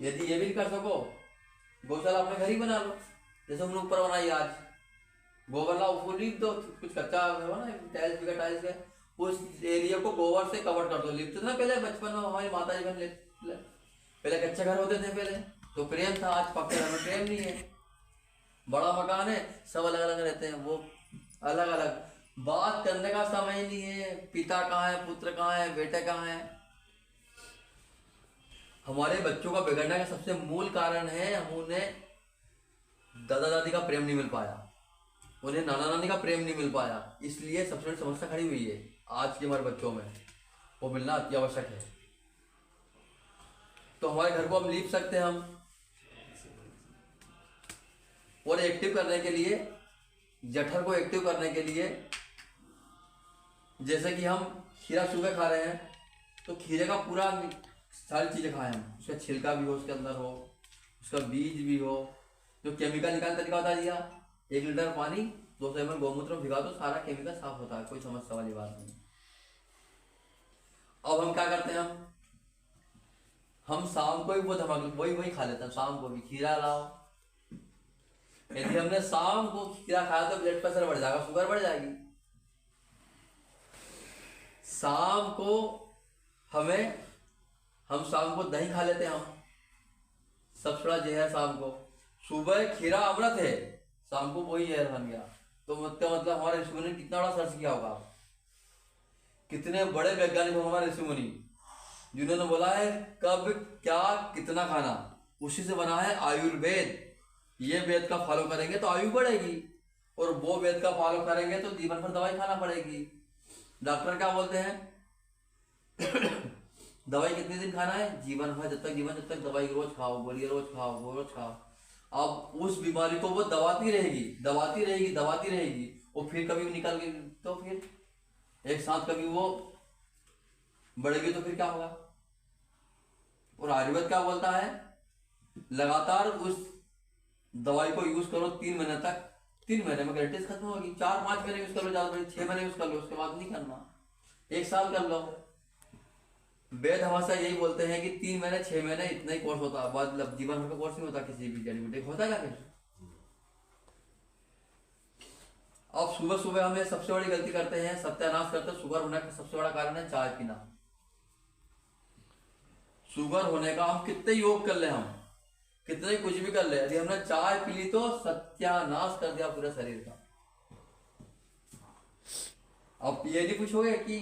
Speaker 1: यदि ये भी नहीं कर सको, गौशाला अपने घर ही बना लो, जैसे हमने ऊपर बनाई आज, गोबर लाओ, उसको लीप दो, कुछ कच्चा है ना टाइल्स का, टाइल्स का उस एरिया को गोबर से कवर कर दो। लिपते थे ना पहले बचपन में हमारी माता जी बहन, पहले कच्चे घर होते थे पहले, तो प्रेम था, आज पक्के घर में प्रेम नहीं है, बड़ा मकान है, सब अलग अलग रहते हैं, वो अलग अलग, बात करने का समय नहीं है, पिता कहाँ है, पुत्र कहाँ है, बेटे कहाँ है। हमारे बच्चों का बिगड़ने का सबसे मूल कारण है, हम उन्हें दादा दादी का प्रेम नहीं मिल पाया, उन्हें नाना नानी का प्रेम नहीं मिल पाया, इसलिए सबसे बड़ी समस्या खड़ी हुई है आज के हमारे बच्चों में, वो मिलना अति आवश्यक है। तो हमारे घर को हम लीप सकते हैं हम, और एक्टिव करने के लिए, जठर को एक्टिव करने के लिए, जैसे कि हम खीरा सुबह खा रहे हैं तो खीरे का पूरा सारी चीज़ें खाएं हम, उसका छिलका भी हो उसके अंदर हो, उसका बीज भी हो, जो केमिकल निकालने का तरीका बता दिया। 1 लीटर पानी 200 ml गौमूत्र में भिगा दो, सारा केमिकल साफ होता है, कोई समस्या वाली बात नहीं। अब हम क्या करते हैं, हम शाम को ही वो धमाके वही खा लेते हैं। शाम को भी खीरा लाओ, यदि हमने शाम को खीरा खाया तो ब्लड प्रेशर बढ़ जाएगा, शुगर बढ़ जाएगी। शाम को हम शाम को दही खा लेते हैं, हम सबसे बड़ा जहर शाम को। सुबह खीरा अमृत है, शाम को वही जहर बन गया। तो मतलब हमारे ऋषि मुनि ने कितना बड़ा सर्च किया होगा, कितने बड़े वैज्ञानिक हो हमारे ऋषि मुनि, जिन्होंने बोला है कब क्या कितना खाना, उसी से बना है आयुर्वेद। ये वेद का फॉलो करेंगे तो आयु बढ़ेगी, और वो वेद का फॉलो करेंगे तो जीवन भर दवाई खाना पड़ेगी। डॉक्टर क्या बोलते हैं दवाई कितने दिन खाना है, जीवन भर, जब तक दवाई रोज खाओ, गोलियां रोज खाओ। अब उस बीमारी को वो दबाती रहेगी, और फिर कभी निकल गई तो फिर एक साथ कभी वो बढ़ेगी तो फिर क्या होगा। और आयुर्वेद क्या बोलता है, लगातार उस दवाई को यूज करो 3 महीने तक, 3 महीने में ग्रेटिस खत्म होगी। 4-5 महीने यूज कर लो, ज्यादा 6 महीने यूज कर लो, उसके बाद नहीं करना, 1 साल कर लो। वेद हमेशा यही बोलते हैं कि 3 महीने 6 महीने इतना ही कोर्स होता है, मतलब जीवन भर का कोर्स नहीं होता किसी भी जड़ी बूटी होता क्या फिर। अब सुबह सुबह हम ये सबसे बड़ी गलती करते हैं, सत्यानाश करते हैं। शुगर होने का सबसे बड़ा कारण है चाय पीना। शुगर होने का हम कितने योग कर ले, हम कितने कुछ भी कर ले, यदि हमने चाय पी ली तो सत्यानाश कर दिया पूरे शरीर का। अब ये नहीं पूछोगे कि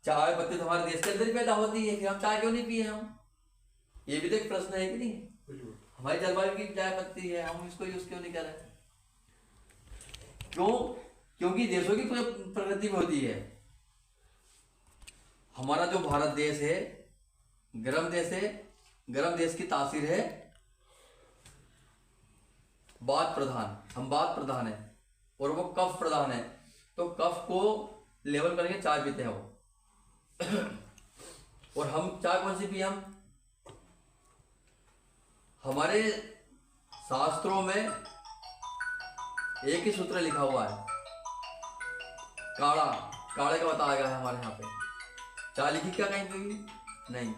Speaker 1: चाय पत्ती तो हमारे देश के अंदर ही पैदा होती है, फिर हम चाय क्यों नहीं पिए हम, ये भी तो एक प्रश्न है कि नहीं। हमारी जलवायु की चाय पत्ती है, हम इसको यूज क्यों नहीं कर रहे, क्यों? क्योंकि देशों की प्रगति में होती है। हमारा जो भारत देश है गर्म देश है, गर्म देश की तासीर है वात प्रधान, हम वात प्रधान है, और वो कफ प्रधान है। तो कफ को लेवल करके चाय पीते हैं वो और हम चाय कौन सी पिए, हम हमारे शास्त्रों में एक ही सूत्र लिखा हुआ है, काढ़े का बताया गया है हमारे यहाँ पे। चाय लिखी क्या कहीं पे नहीं।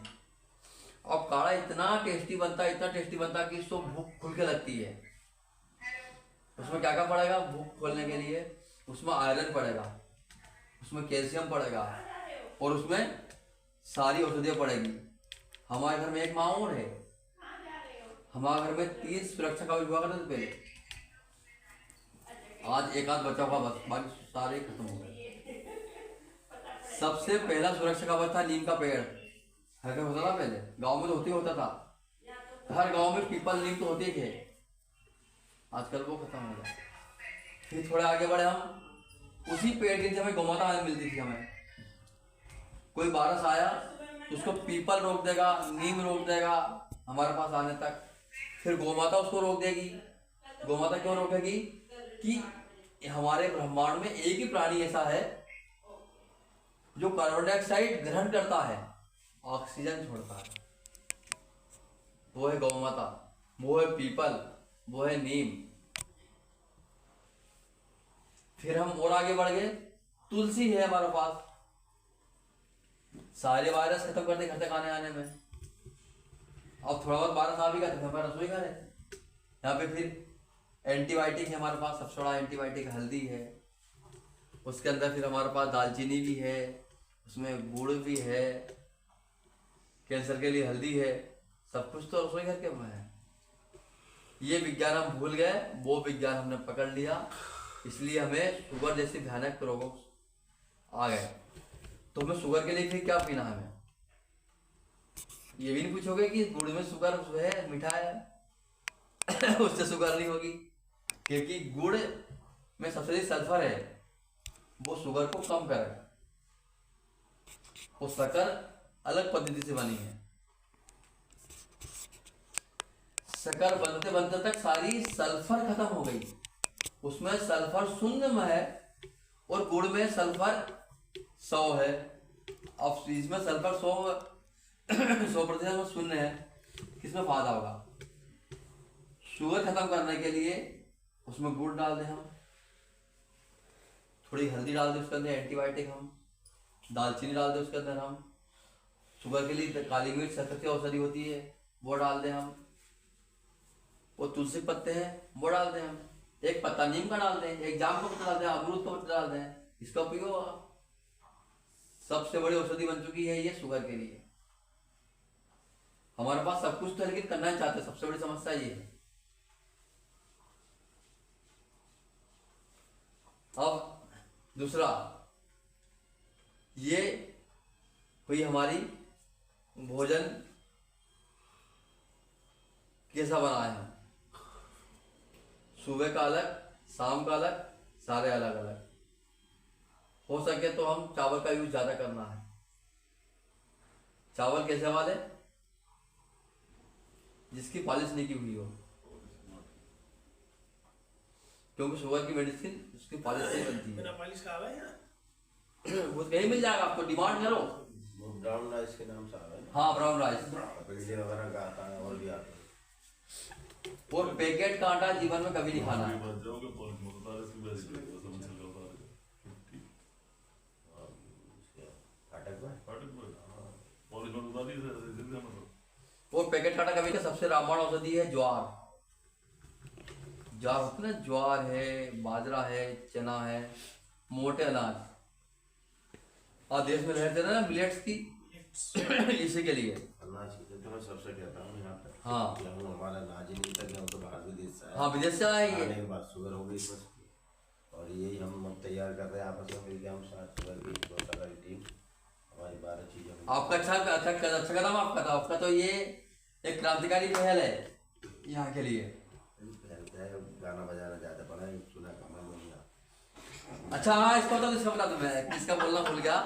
Speaker 1: और काढ़ा इतना टेस्टी बनता है कि इसको भूख खुल के लगती है। उसमें क्या क्या पड़ेगा भूख खोलने के लिए, उसमें आयरन पड़ेगा, उसमें कैल्शियम पड़ेगा, और उसमें सारी औषधियाँ पड़ेगी। हमारे घर में एक माँ और है, हमारे घर में 30 सुरक्षा का हुआ करते थे पहले, आज एक आध बचा हुआ बस, बाकी सारे खत्म हो गए। सबसे पहला सुरक्षा का बच था नीम का पेड़, घर होता था पहले, गांव में तो होता था, हर गांव में पीपल नीम तो होते थे, आजकल वो खत्म हो गया। फिर थोड़े आगे बढ़े हम, उसी पेड़ के नीचे हमें गौमाता मिलती थी। हमें कोई बारिश आया उसको पीपल रोक देगा, नीम रोक देगा हमारे पास आने तक, फिर गौमाता उसको रोक देगी। गौमाता क्यों रोकेगी कि हमारे ब्रह्मांड में एक ही प्राणी ऐसा है जो कार्बन डाइऑक्साइड ग्रहण करता है, ऑक्सीजन छोड़ता है, वो है गौमाता, वो है पीपल, वो है नीम। फिर हम और आगे बढ़ गए, तुलसी है हमारे पास, सारे वायरस खत्म करते घर तक आने आने में। अब थोड़ा बहुत वायरस आ भी गया तो हमारा रसोई घर है, यहाँ पे फिर एंटीबायोटिक है हमारे पास, सबसे बड़ा एंटीबायोटिक हल्दी है, उसके अंदर फिर हमारे पास दालचीनी भी है, उसमें गुड़ भी है, कैंसर के लिए हल्दी है, सब कुछ तो रसोई घर के में है। ये विज्ञान हम भूल गए, वो विज्ञान हमने पकड़ लिया, इसलिए हमें शुगर जैसे भयानक रोग आ गए। तो हमें शुगर के लिए फिर क्या पीना है, हमें ये भी नहीं पूछोगे कि गुड़ में शुगर है, मीठा है उससे शुगर नहीं होगी, क्योंकि गुड़ में सबसे सल्फर है, वो शुगर को कम करेगा। वो शक्कर अलग पद्धति से बनी है, शक्कर बनते बनते तक सारी सल्फर खत्म हो गई, उसमें सल्फर शून्य में है, और गुड़ में सल्फर 100 है। अब इसमें सल्फर 100 100% हम सुन रहे हैं किसमें फायदा होगा। शुगर खत्म करने के लिए उसमें गुड़ डाल दें हम, थोड़ी हल्दी डाल दें उसके अंदर, एंटीबायोटिक हम, दालचीनी डाल दें उसके अंदर हम, शुगर के लिए काली मिर्च सबसे औषधि होती है वो डाल दें हम, वो तुलसी पत्ते हैं वो डाल दें हम, एक पत्ता नीम का डाल दें, एक जाम का पत्ता डाल दें, अमरूद का पत्ता डाल दें, इसका उपयोग होगा। सबसे बड़ी औषधि बन चुकी है ये शुगर के लिए। हमारे पास सब कुछ तो, लेकिन करना नहीं चाहते, सबसे बड़ी समस्या ये है। अब दूसरा, ये हुई हमारी भोजन कैसा बनाए हम, सुबह का अलग, शाम का अलग, सारे अलग अलग। हो सके तो हम चावल का यूज ज्यादा करना है। चावल कैसे वाले, जिसकी पॉलिश नहीं की हुई हो, क्योंकि शुगर की मेडिसिन उसकी पॉलिश नहीं बनती है।
Speaker 3: बिना पॉलिश का आवा है यहाँ?
Speaker 1: वो कहीं मिल जाएगा, आपको डिमांड करो।
Speaker 2: वो ब्राउन राइस के नाम से आ रहा है ना,
Speaker 1: हाँ, ब्राउन राइस
Speaker 2: इडली वगैरह का आता है और भी आता है।
Speaker 1: और पैकेट का आटा जीवन में कभी नहीं खाना है।
Speaker 2: फाटक में
Speaker 1: और पैकेट का आटा कभी का सबसे रामबाण औषधि है ज्वार। ज्वार होता है ना, ज्वार है, बाजरा है, चना है, मोटे अनाज। और देश में लहर दे रहा है ना मिलेट्स की, इसी के लिए।
Speaker 2: अनाज की तो मैं सबसे कहता हूँ यहाँ पे,
Speaker 1: हाँ।
Speaker 2: गेहूँ हमारा अनाज ही नहीं था, गेहूँ तो बाहर विदेश से आया।
Speaker 1: हाँ, विदेश से आया
Speaker 2: आने
Speaker 1: ये।
Speaker 2: के बाद शुगर हो गई इसमें, और यही हम अब तैयार कर रहे हैं आपस में मिलकर। हम 60 शुगर की 2 तरह की टीम, हमारी 12 चीजें।
Speaker 1: आपका अच्छा कदम आपका तो ये एक क्रांतिकारी पहल है यहाँ के लिए।
Speaker 2: गाना बजाना ज्यादा पड़ा है, सुना कम है नहीं।
Speaker 1: अच्छा हाँ, इसका बता दूं मैं, इसका बोलना भूल गया।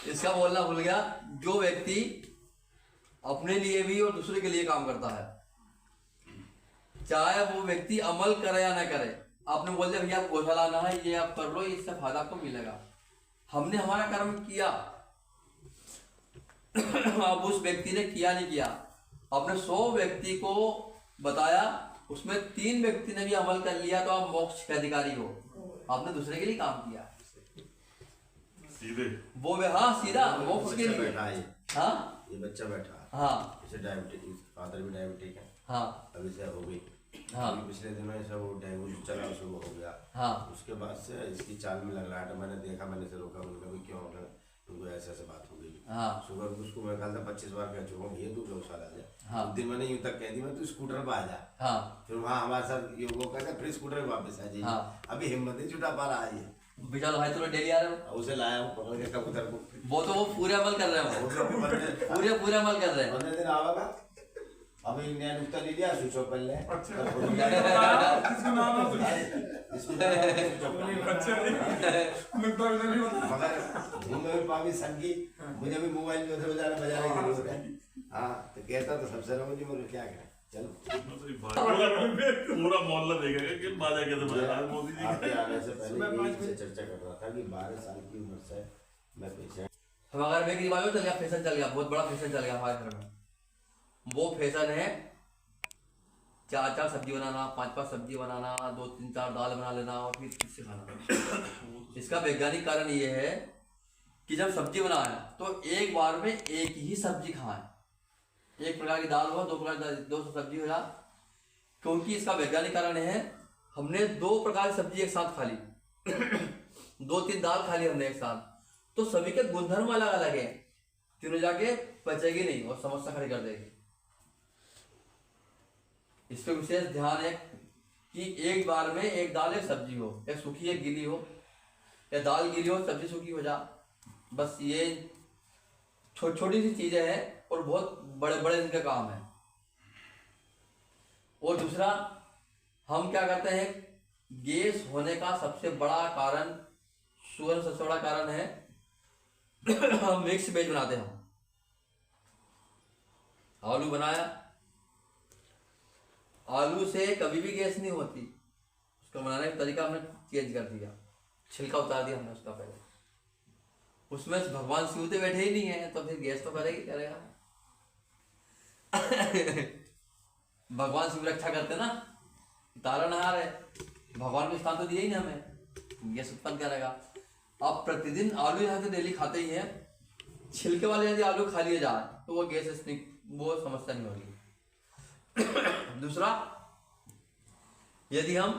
Speaker 1: इसका बोलना भूल गया, जो व्यक्ति अपने लिए भी और दूसरे के लिए काम करता है, चाहे वो व्यक्ति अमल करे या न करे, आपने बोल दिया भैया गौशाला आना है, ये आप कर लो, इससे फायदा आपको मिलेगा। हमने हमारा कर्म किया, अब उस व्यक्ति ने किया नहीं किया, आपने 100 व्यक्ति को बताया, उसमें 3 व्यक्ति ने भी अमल कर लिया, तो आप मोक्ष के अधिकारी हो। आपने दूसरे के लिए काम किया
Speaker 4: सीधे।
Speaker 1: वो हाँ, सीधा मोक्ष के लिए।
Speaker 2: बैठा है
Speaker 1: हाँ
Speaker 2: ये बच्चा बैठा है,
Speaker 1: हाँ
Speaker 2: इसे डायबिटीज, फादर भी डायबिटिक है,
Speaker 1: हाँ
Speaker 2: अभी से हो गई।
Speaker 1: हाँ।
Speaker 2: अभी पिछले दिनों ऐसा वो डेंगू जो चला उसको वो हो गया।
Speaker 1: हाँ।
Speaker 2: उसके बाद से इसकी चाल में लग रहा है, मैंने देखा, मैंने से रोका, उनका भी क्यों होगा, उनको ऐसे ऐसे बात हो गई।
Speaker 1: हाँ।
Speaker 2: शुगर उसको मैं कल 25 बार कह चुका हूँ, ये तू गौशाला जा।
Speaker 1: हाँ।
Speaker 2: उस दिन मैंने यूं तक कह दी, मैं तू स्कूटर पर आ जा।
Speaker 1: हाँ।
Speaker 2: फिर वहाँ हमारे साथ ये वो कहता फिर स्कूटर पे वापस आ जाइए।
Speaker 1: हाँ।
Speaker 2: अभी हिम्मत नहीं जुटा पा रहा है ये।
Speaker 1: बिचारो भाई तो डेली आ रहे हो,
Speaker 2: उसे लाया हूँ पकड़ के कबूतर को।
Speaker 1: वो तो वो पूरे अमल कर रहे हो, पूरे अमल कर रहे हैं।
Speaker 2: 15 दिन आवेगा, अभी नया नुकता ले लिया, स्विच ऑफ कर ले।
Speaker 4: अच्छा।
Speaker 2: इसको नाम मगर घूमे भी पावी संगी, मुझे भी मोबाइल में बजाने की जरूरत है। हाँ तो कहता तो सबसे रहो जी, मगर क्या करें, चलो।
Speaker 4: पूरा मोहल्ला देखेगा कि बाजा कैसे बजा मोदी जी
Speaker 2: आपके
Speaker 4: का।
Speaker 2: आने से पहले यही से चर्चा कर रहा था कि 12 साल की उम्र से मैं पेशेंट।
Speaker 1: हमारे घर में एक रिवाज चल गया, फैशन चल गया, बहुत बड़ा फैशन चल गया हमारे घर में। वो फैशन है 4 सब्जी बनाना, 5 सब्जी बनाना, 2-3-4 दाल बना लेना और फिर किससे खाना। इसका वैज्ञानिक कारण ये है कि जब सब्जी बनाए तो एक बार में एक ही सब्जी खाएं, एक प्रकार की दाल हो, 2 प्रकार 2 सब्जी हो जा। क्योंकि इसका वैज्ञानिक कारण है, हमने 2 प्रकार की सब्जी एक साथ खा ली, 2-3 दाल खा ली हमने एक साथ, तो सभी के गुणधर्म अलग अलग है, तीनों जाके पचेगी नहीं और समस्या खड़ी कर देगी। इस पे विशेष ध्यान है कि एक बार में एक दाल एक सब्जी हो, या सूखी एक गीली हो, या दाल गीली हो सब्जी सूखी हो जा। बस ये छोटी सी चीजें हैं और बहुत बड़े बड़े इनके काम है। और दूसरा, हम क्या करते हैं, गैस होने का सबसे बड़ा कारण, शुगर सबसे बड़ा कारण है हम मिक्स वेज बनाते हैं। आलू बनाया, आलू से कभी भी गैस नहीं होती, उसका बनाने का तरीका हमने चेंज कर दिया, छिलका उतार दिया हमने उसका पहले। उसमें भगवान शिव तो बैठे ही नहीं है, तो फिर गैस तो करेगा। भगवान शिव रक्षा करते ना, तारनहार है, भगवान को स्थान तो दिया ही ना हमें, गैस उत्पन्न करेगा। आप प्रतिदिन आलू यहाँ से डेली खाते ही हैं, छिलके वाले यदि आलू खा लिए जाए तो वो गैस वो समस्या नहीं होगी। दूसरा, यदि हम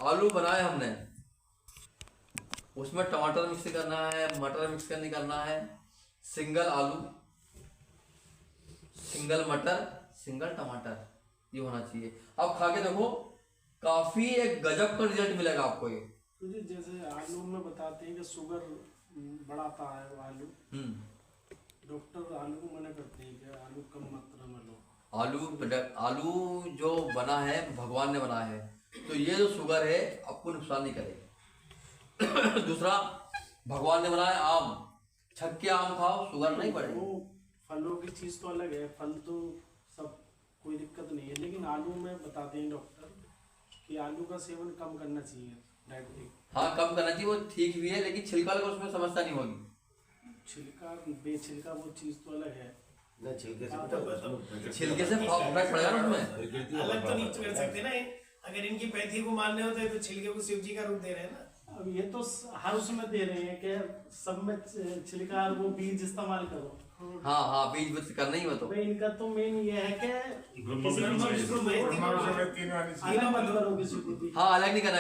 Speaker 1: आलू बनाए हमने, उसमें टमाटर मिक्स करना है, मटर मिक्स करना है, सिंगल आलू, सिंगल मटर, सिंगल टमाटर, ये होना चाहिए। आप खा के देखो, काफी एक गजब का रिजल्ट मिलेगा आपको ये।
Speaker 3: तो जी जैसे आलू में बताते हैं कि शुगर बढ़ाता है वो आलू, डॉक्टर आलू को मना करते हैं कि आलू कम मात्रा में लो।
Speaker 1: आलू जो बना है भगवान ने बनाया है, तो ये जो शुगर है आपको नुकसान नहीं करेगी। दूसरा, भगवान ने बनाया आम, छक के आम खाओ, शुगर नहीं बढ़ेगी।
Speaker 3: वो फलों की चीज तो अलग है, फल तो सब कोई दिक्कत नहीं है, लेकिन आलू में बताते हैं डॉक्टर कि आलू का सेवन कम करना चाहिए डायबिटिक।
Speaker 1: हाँ, कम करना चाहिए, वो ठीक भी है, लेकिन छिलका लगा उसमें समस्या नहीं होगी।
Speaker 3: छिलका बेछिलका वो चीज तो अलग है
Speaker 2: ना, छिलके से बेटा
Speaker 1: छिलके से फर्क पड़ेगा ना उसमें।
Speaker 2: प्रकृति
Speaker 3: अलग तो नहीं कर सकते ना। अगर इनकी पैथी को मानने होते हैं तो छिलके को शिव जी का रूप दे रहे हैं ना। अब ये तो हर उसमें दे रहे हैं कि सब में छिलका वो बीज इस्तेमाल करो।
Speaker 1: हाँ, बीज बुज करना ही, वो तो
Speaker 3: इनका तो मेन ये है कि
Speaker 4: ब्रह्म
Speaker 3: किसी
Speaker 4: विष्णु
Speaker 3: अलग मत करो किसी को भी।
Speaker 1: हाँ, अलग नहीं करना,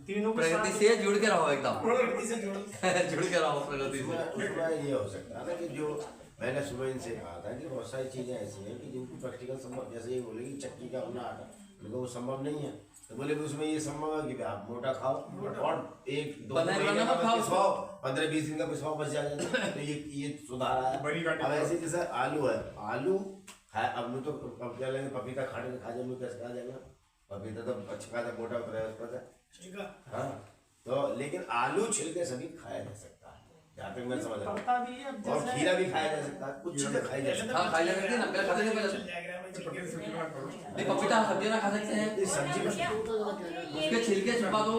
Speaker 3: तीनों को
Speaker 1: प्रकृति से जुड़ के रहो एकदम।
Speaker 3: प्रकृति से जोड़ो।
Speaker 1: जुड़ के रहो प्रकृति से।
Speaker 2: उसमें ये हो सकता है ना कि जो मैंने सुबह इनसे कहा था कि बहुत सारी चीजें ऐसी हैं कि जिनको प्रैक्टिकल संभव, जैसे ये बोले कि चक्की का अपना आटा, उनको वो संभव नहीं है, तो बोले कि उसमें ये संभव है कि आप मोटा खाओ और एक दो महीने का पिसवाओ, 15-20 दिन का पिसवाओ बच जाएगा, तो ये सुधार आया। अब ऐसे जैसे आलू है, आलू है, अब तो अब क्या लेंगे, पपीता खाने खा जाए कैसे खा जाएगा, पपीता तो अच्छा खासा मोटा होता है। हाँ, तो लेकिन आलू छिलके सभी खाया जा सकता है, जहाँ तक मैं समझ रहा हूँ, और खीरा भी खाया जा सकता है, कुछ चीजें खाई जा सकती है।
Speaker 1: हाँ, खाई जा सकती है ना, पहले खाते थे पहले। नहीं, पपीता सब्जी ना खा सकते हैं,
Speaker 2: सब्जी
Speaker 1: उसके छिलके छिपा दो,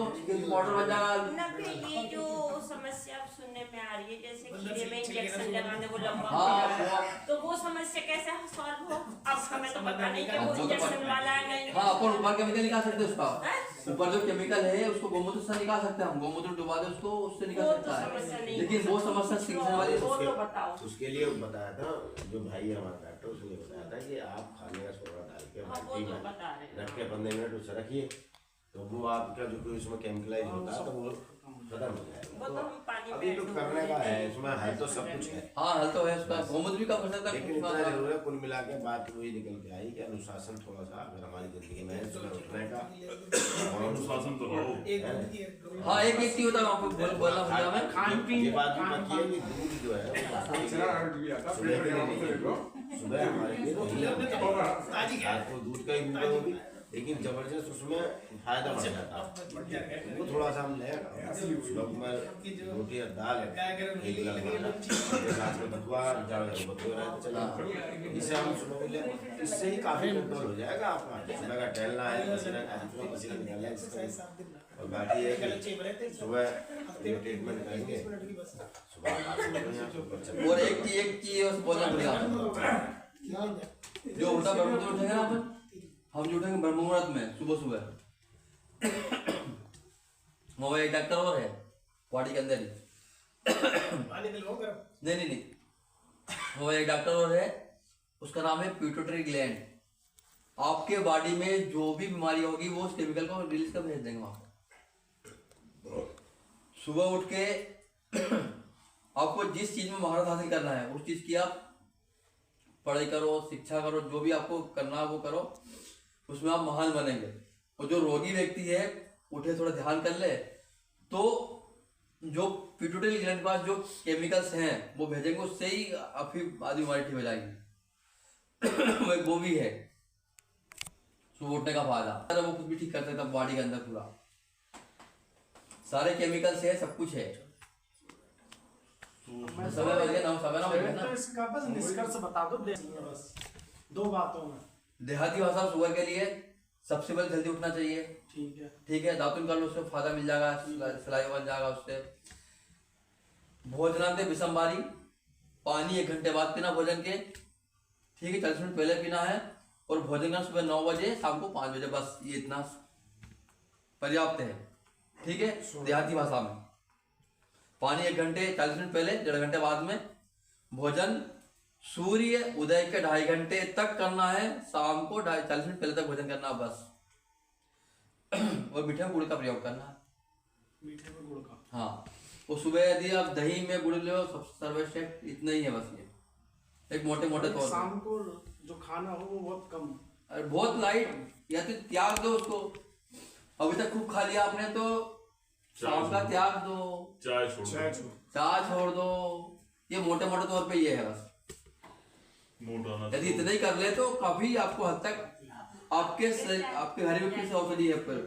Speaker 1: पाउडर बन जाएगा।
Speaker 5: ना फिर ये जो समस्या अब सुनने में आ रही है, जैसे खीरे में इंजेक्शन लगाने वो लंबा
Speaker 1: हाँ,
Speaker 5: हो जाता, तो वो समस्या कैसे सॉल्व हो? अब हमें तो पता नहीं कि वो इंजेक्शन वाला है नहीं।
Speaker 1: हाँ, अपन ऊपर केमिकल निकाल सकते हैं उसका, ऊपर जो केमिकल है उसको गोमूत्र से निकाल सकते हैं हम, गोमूत्र डुबा दे उसको, उससे निकल
Speaker 5: वो
Speaker 1: सकता
Speaker 5: तो
Speaker 1: है।
Speaker 5: समस्या नहीं,
Speaker 1: लेकिन वो समस्या सिंचन वाली
Speaker 5: वो तो बताओ।
Speaker 2: उसके लिए बताया था जो भाई है हमारा डॉक्टर, उसने बताया था कि आप खाने का सोडा डाल के
Speaker 5: हाँ, वो
Speaker 2: बाल्टी
Speaker 5: तो
Speaker 2: में
Speaker 5: बता रहे हैं।
Speaker 2: रख के 15 मिनट उसे रखिए, तो वो आपका जो कोई उसमें केमिकलाइज होता है तो वो खत्म हो
Speaker 5: वो तो हम
Speaker 2: जाएगा।
Speaker 5: पानी
Speaker 2: अभी तो
Speaker 5: में
Speaker 2: करने का है, इसमें है तो सब कुछ है,
Speaker 1: हाँ, हल तो है उसका, गोमूत्र भी कम कर सकता
Speaker 2: लेकिन
Speaker 1: है
Speaker 2: इतना जरूर है, कुल मिला के बात वही निकल के आई कि अनुशासन थोड़ा सा अगर हमारी जिंदगी में है, सुबह उठने का और
Speaker 4: अनुशासन तो रहो।
Speaker 1: हाँ, एक व्यक्ति होता है, आपको बोलना भूला मैं।
Speaker 2: ये बात भी पता है कि दूध जो है सुबह के लिए नहीं है, सुबह हमारे लिए नहीं है, रात को दूध का ही दूध होगी, लेकिन जबरदस्त उसमें फायदा बढ़ जाता है, वो थोड़ा सा हम लें, सुबह में रोटी और दाल है, एक गिलास पानी, रात में बथुआ चला, इसे हम सुबह में लें, इससे ही काफी कंट्रोल हो जाएगा आपका। सुबह का टहलना है, पसीना निकालना है, और बाकी है कि सुबह ट्रीटमेंट करेंगे, सुबह
Speaker 1: और एक चीज बोलना भूला, जो उल्टा ब्रह्म मुहूर्त उठेगा ना अपन, हम जो उठेंगे ब्रह्म मुहूर्त में सुबह वो एक डॉक्टर और है बॉडी के अंदर ही, नहीं, वो एक डॉक्टर और है, उसका नाम है पिट्यूटरी ग्लैंड। आपके बॉडी में जो भी बीमारी होगी वो उस केमिकल को रिलीज कर भेज देंगे वहां। सुबह उठ के आपको जिस चीज में महारत हासिल करना है उस चीज की आप पढ़ाई करो, शिक्षा करो, जो भी आपको करना है वो करो, उसमें आप महान बनेंगे। और जो रोगी व्यक्ति है उठे थोड़ा ध्यान कर ले तो जो पिट्यूटरी ग्लैंड के पास जो केमिकल्स हैं वो भेजेंगे, उससे ही आपकी आधी बीमारी ठीक हो जाएगी। वो भी है सुबह उठने का फायदा, अगर वो कुछ भी ठीक कर सकता है बॉडी के अंदर, पूरा सारे केमिकल्स है, सब कुछ है। समय बच गया ना, समय ना बच गया ना।
Speaker 3: इसका बस निष्कर्ष बता दो बस 2 बातों में।
Speaker 1: देहाती भाषा शुगर के लिए सबसे पहले जल्दी उठना चाहिए, ठीक है, दातुन कर लो, उससे फायदा मिल जाएगा, सिलाई बन जाएगा उससे। भोजनांत विषमवारी, पानी 1 घंटे बाद पीना भोजन के, ठीक है, 40 मिनट पहले पीना है, और भोजन का सुबह 9 बजे, शाम को 5 बजे, बस ये इतना पर्याप्त है, ठीक है। देहाती भाषा में पानी 1 घंटे 40 मिनट पहले, 1.5 घंटे बाद में, भोजन सूर्य उदय के 2.5 घंटे तक करना है, शाम को 40 मिनट पहले तक भोजन करना बस। और मीठे में गुड़ का प्रयोग करना है,
Speaker 3: मीठे में गुड़ का।
Speaker 1: हाँ। वो सुबह यदि आप दही में गुड़ लो, सब सर्वश्रेष्ठ इतना ही है बस, ये एक मोटे मोटे तौर
Speaker 3: शाम को जो खाना हो वो बहुत कम,
Speaker 1: पर, बहुत लाइट, या तो त्याग दो उसको। अभी तक खूब खा लिया आपने तो शाम का त्याग दो,
Speaker 4: चाय छोड़
Speaker 1: चाय छोड़ दो, ये मोटे मोटे तौर पे ये है बस।
Speaker 4: मोटा
Speaker 1: यदि इतना ही कर ले तो काफी आपको हद तक आपके घर में किस औषधि है पर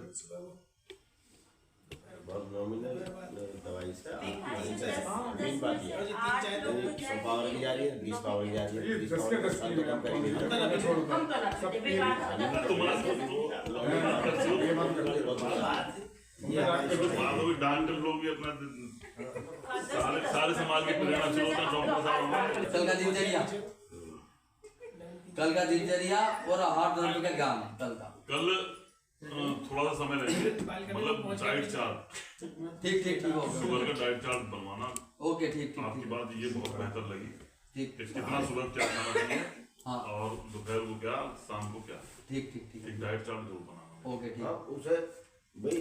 Speaker 2: बहुत नॉमिनल दवाई से
Speaker 5: देखा
Speaker 2: आप
Speaker 5: है,
Speaker 2: नहीं
Speaker 5: 10
Speaker 2: पाती है।
Speaker 5: में से 8 लोग तो
Speaker 2: 100 पावर की जा रही है, 20 पावर की जा रही है, 20
Speaker 6: 10
Speaker 2: पावर
Speaker 6: के
Speaker 2: के
Speaker 6: 10
Speaker 2: साथ तो कम करेंगे।
Speaker 5: हम तो ना बेकार
Speaker 4: डांट लोग भी अपना सारे समाज के प्रेरणा चलो डॉक्टर साहब।
Speaker 1: कल का दिनचर्या, कल का दिनचर्या और आहार द्रव्य का ज्ञान कल का।
Speaker 4: कल थोड़ा सा समय लगेगा, मतलब डाइट चार्ट,
Speaker 1: ठीक ठीक ठीक होगा,
Speaker 4: शुगर का डाइट चार्ट बनवाना।
Speaker 1: ओके ठीक ठीक
Speaker 4: आपकी
Speaker 1: ठीक
Speaker 4: बात ये बहुत बेहतर लगी,
Speaker 1: ठीक
Speaker 4: कितना सुबह क्या खाना चाहिए,
Speaker 1: हाँ
Speaker 4: और दोपहर को क्या, शाम को क्या,
Speaker 1: ठीक ठीक ठीक,
Speaker 4: एक डाइट चार्ट जरूर बनाना।
Speaker 1: ओके ठीक।
Speaker 2: आप उसे भाई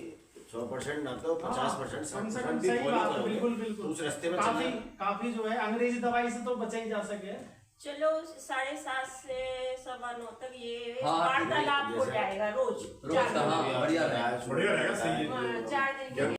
Speaker 2: 100% ना तो 50% 60% भी
Speaker 3: सही
Speaker 2: फॉलो
Speaker 3: बात है,
Speaker 2: करोगे
Speaker 3: बिल्कुल बिल्कुल।
Speaker 2: उस रास्ते में
Speaker 3: काफी
Speaker 2: चलना।
Speaker 3: काफी जो है अंग्रेजी दवाई से तो बचा ही जा सके।
Speaker 5: चलो 7:30 से 9:15 तक ये
Speaker 1: हाँ,
Speaker 5: वार्तालाप हो
Speaker 2: जैसे-
Speaker 5: जाएगा रोज
Speaker 1: रोज का, हाँ, बढ़िया रहेगा।
Speaker 6: बढ़िया रहेगा, सही है।
Speaker 5: 4 दिन के लिए।